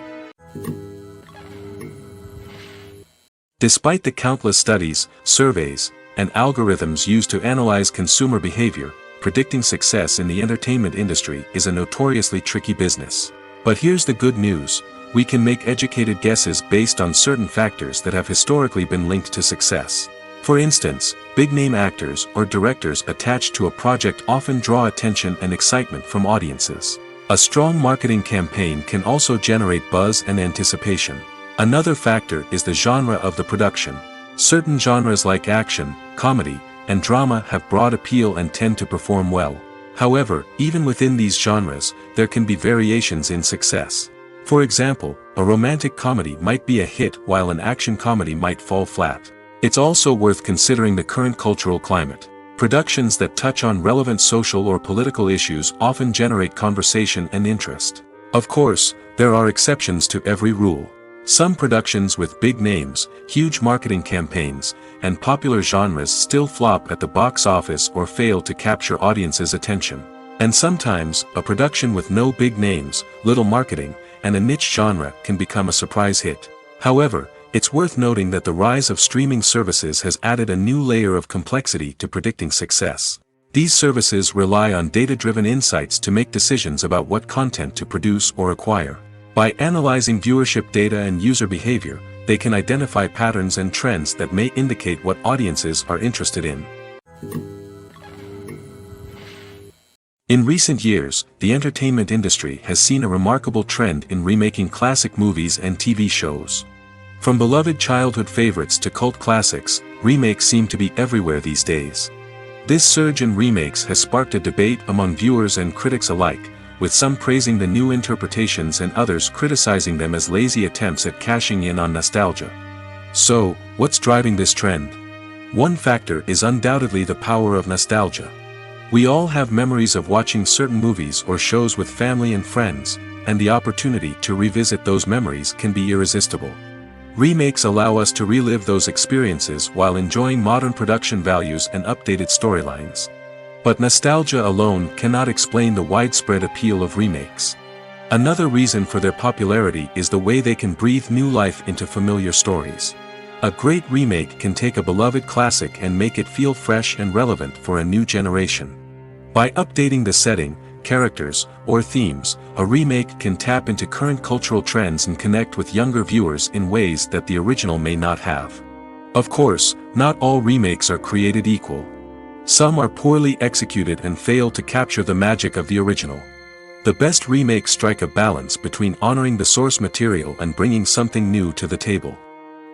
Despite the countless studies, surveys, and algorithms used to analyze consumer behavior, predicting success in the entertainment industry is a notoriously tricky business. But here's the good news: we can make educated guesses based on certain factors that have historically been linked to success. For instance, big-name actors or directors attached to a project often draw attention and excitement from audiences. A strong marketing campaign can also generate buzz and anticipation. Another factor is the genre of the production. Certain genres like action, comedy, and drama have broad appeal and tend to perform well. However, even within these genres, there can be variations in success. For example, a romantic comedy might be a hit while an action comedy might fall flat. It's also worth considering the current cultural climate. Productions that touch on relevant social or political issues often generate conversation and interest. Of course, there are exceptions to every rule. Some productions with big names, huge marketing campaigns, and popular genres still flop at the box office or fail to capture audiences' attention. And sometimes, a production with no big names, little marketing, and a niche genre can become a surprise hit. However, it's worth noting that the rise of streaming services has added a new layer of complexity to predicting success. These services rely on data-driven insights to make decisions about what content to produce or acquire. By analyzing viewership data and user behavior, they can identify patterns and trends that may indicate what audiences are interested in. In recent years, the entertainment industry has seen a remarkable trend in remaking classic movies and TV shows. From beloved childhood favorites to cult classics, remakes seem to be everywhere these days. This surge in remakes has sparked a debate among viewers and critics alike, with some praising the new interpretations and others criticizing them as lazy attempts at cashing in on nostalgia. So, what's driving this trend? One factor is undoubtedly the power of nostalgia. We all have memories of watching certain movies or shows with family and friends, and the opportunity to revisit those memories can be irresistible. Remakes allow us to relive those experiences while enjoying modern production values and updated storylines. But nostalgia alone cannot explain the widespread appeal of remakes. Another reason for their popularity is the way they can breathe new life into familiar stories. A great remake can take a beloved classic and make it feel fresh and relevant for a new generation. By updating the setting, characters, or themes, a remake can tap into current cultural trends and connect with younger viewers in ways that the original may not have. Of course, not all remakes are created equal. Some are poorly executed and fail to capture the magic of the original. The best remakes strike a balance between honoring the source material and bringing something new to the table.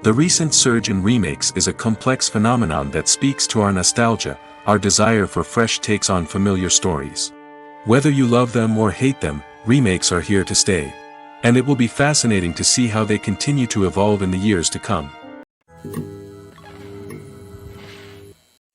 The recent surge in remakes is a complex phenomenon that speaks to our nostalgia, our desire for fresh takes on familiar stories. Whether you love them or hate them, remakes are here to stay. And it will be fascinating to see how they continue to evolve in the years to come.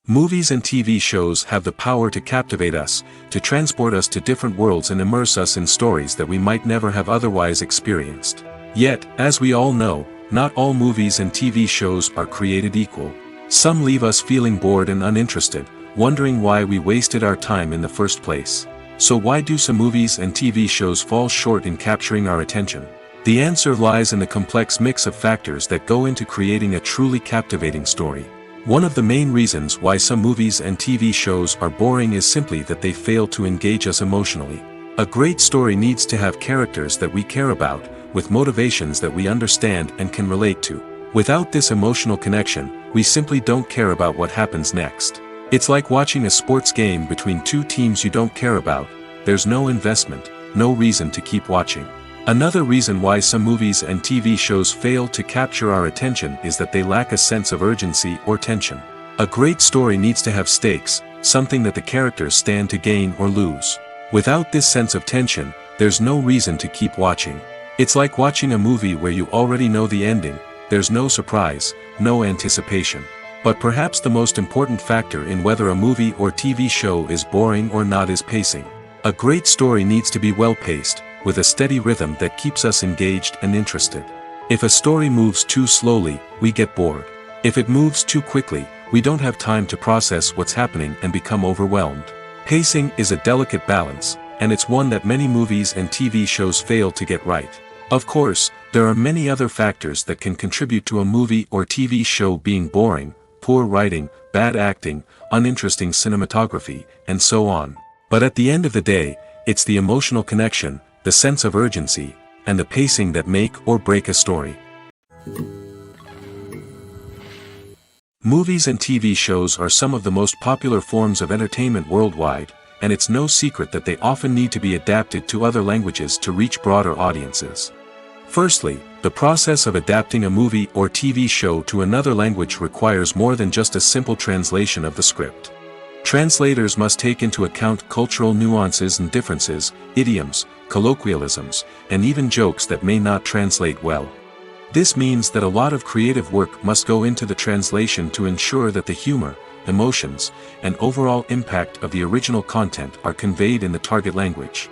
Movies and TV shows have the power to captivate us, to transport us to different worlds and immerse us in stories that we might never have otherwise experienced. Yet, as we all know, not all movies and TV shows are created equal. Some leave us feeling bored and uninterested, wondering why we wasted our time in the first place. So why do some movies and TV shows fall short in capturing our attention? The answer lies in the complex mix of factors that go into creating a truly captivating story. One of the main reasons why some movies and TV shows are boring is simply that they fail to engage us emotionally. A great story needs to have characters that we care about, with motivations that we understand and can relate to. Without this emotional connection, we simply don't care about what happens next. It's like watching a sports game between two teams you don't care about. There's no investment, no reason to keep watching. Another reason why some movies and TV shows fail to capture our attention is that they lack a sense of urgency or tension. A great story needs to have stakes, something that the characters stand to gain or lose. Without this sense of tension, there's no reason to keep watching. It's like watching a movie where you already know the ending. There's no surprise, no anticipation. But perhaps the most important factor in whether a movie or TV show is boring or not is pacing. A great story needs to be well-paced, with a steady rhythm that keeps us engaged and interested. If a story moves too slowly, we get bored. If it moves too quickly, we don't have time to process what's happening and become overwhelmed. Pacing is a delicate balance, and it's one that many movies and TV shows fail to get right. Of course, there are many other factors that can contribute to a movie or TV show being boring: poor writing, bad acting, uninteresting cinematography, and so on. But at the end of the day, it's the emotional connection, the sense of urgency, and the pacing that make or break a story. Movies and TV shows are some of the most popular forms of entertainment worldwide, and it's no secret that they often need to be adapted to other languages to reach broader audiences. Firstly, the process of adapting a movie or TV show to another language requires more than just a simple translation of the script. Translators must take into account cultural nuances and differences, idioms, colloquialisms, and even jokes that may not translate well. This means that a lot of creative work must go into the translation to ensure that the humor, emotions, and overall impact of the original content are conveyed in the target language.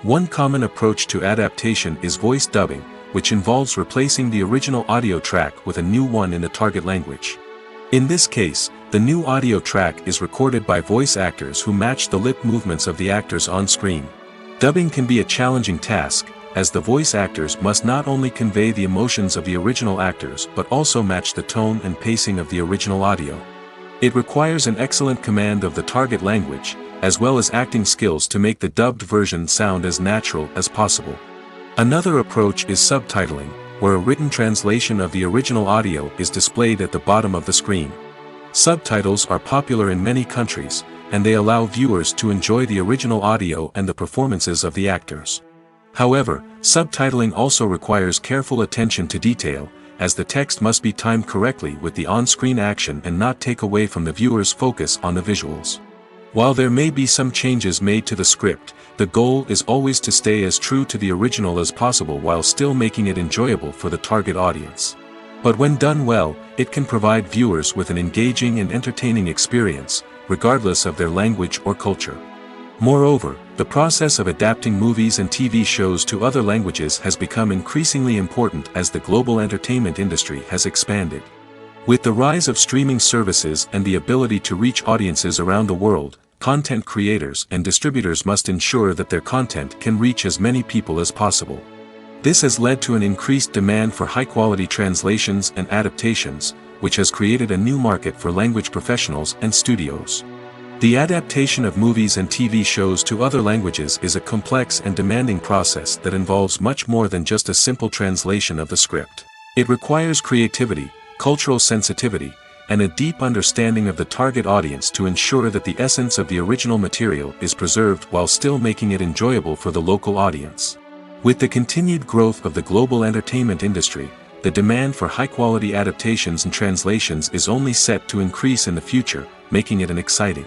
One common approach to adaptation is voice dubbing, which involves replacing the original audio track with a new one in the target language. In this case, the new audio track is recorded by voice actors who match the lip movements of the actors on screen. Dubbing can be a challenging task, as the voice actors must not only convey the emotions of the original actors but also match the tone and pacing of the original audio. It requires an excellent command of the target language, as well as acting skills to make the dubbed version sound as natural as possible. Another approach is subtitling, where a written translation of the original audio is displayed at the bottom of the screen. Subtitles are popular in many countries, and they allow viewers to enjoy the original audio and the performances of the actors. However, subtitling also requires careful attention to detail, as the text must be timed correctly with the on-screen action and not take away from the viewer's focus on the visuals. While there may be some changes made to the script, the goal is always to stay as true to the original as possible while still making it enjoyable for the target audience. But when done well, it can provide viewers with an engaging and entertaining experience, regardless of their language or culture. Moreover, the process of adapting movies and TV shows to other languages has become increasingly important as the global entertainment industry has expanded. With the rise of streaming services and the ability to reach audiences around the world, content creators and distributors must ensure that their content can reach as many people as possible. This has led to an increased demand for high-quality translations and adaptations, which has created a new market for language professionals and studios. The adaptation of movies and TV shows to other languages is a complex and demanding process that involves much more than just a simple translation of the script. It requires creativity, cultural sensitivity, and a deep understanding of the target audience to ensure that the essence of the original material is preserved while still making it enjoyable for the local audience. With the continued growth of the global entertainment industry, the demand for high-quality adaptations and translations is only set to increase in the future, making it an exciting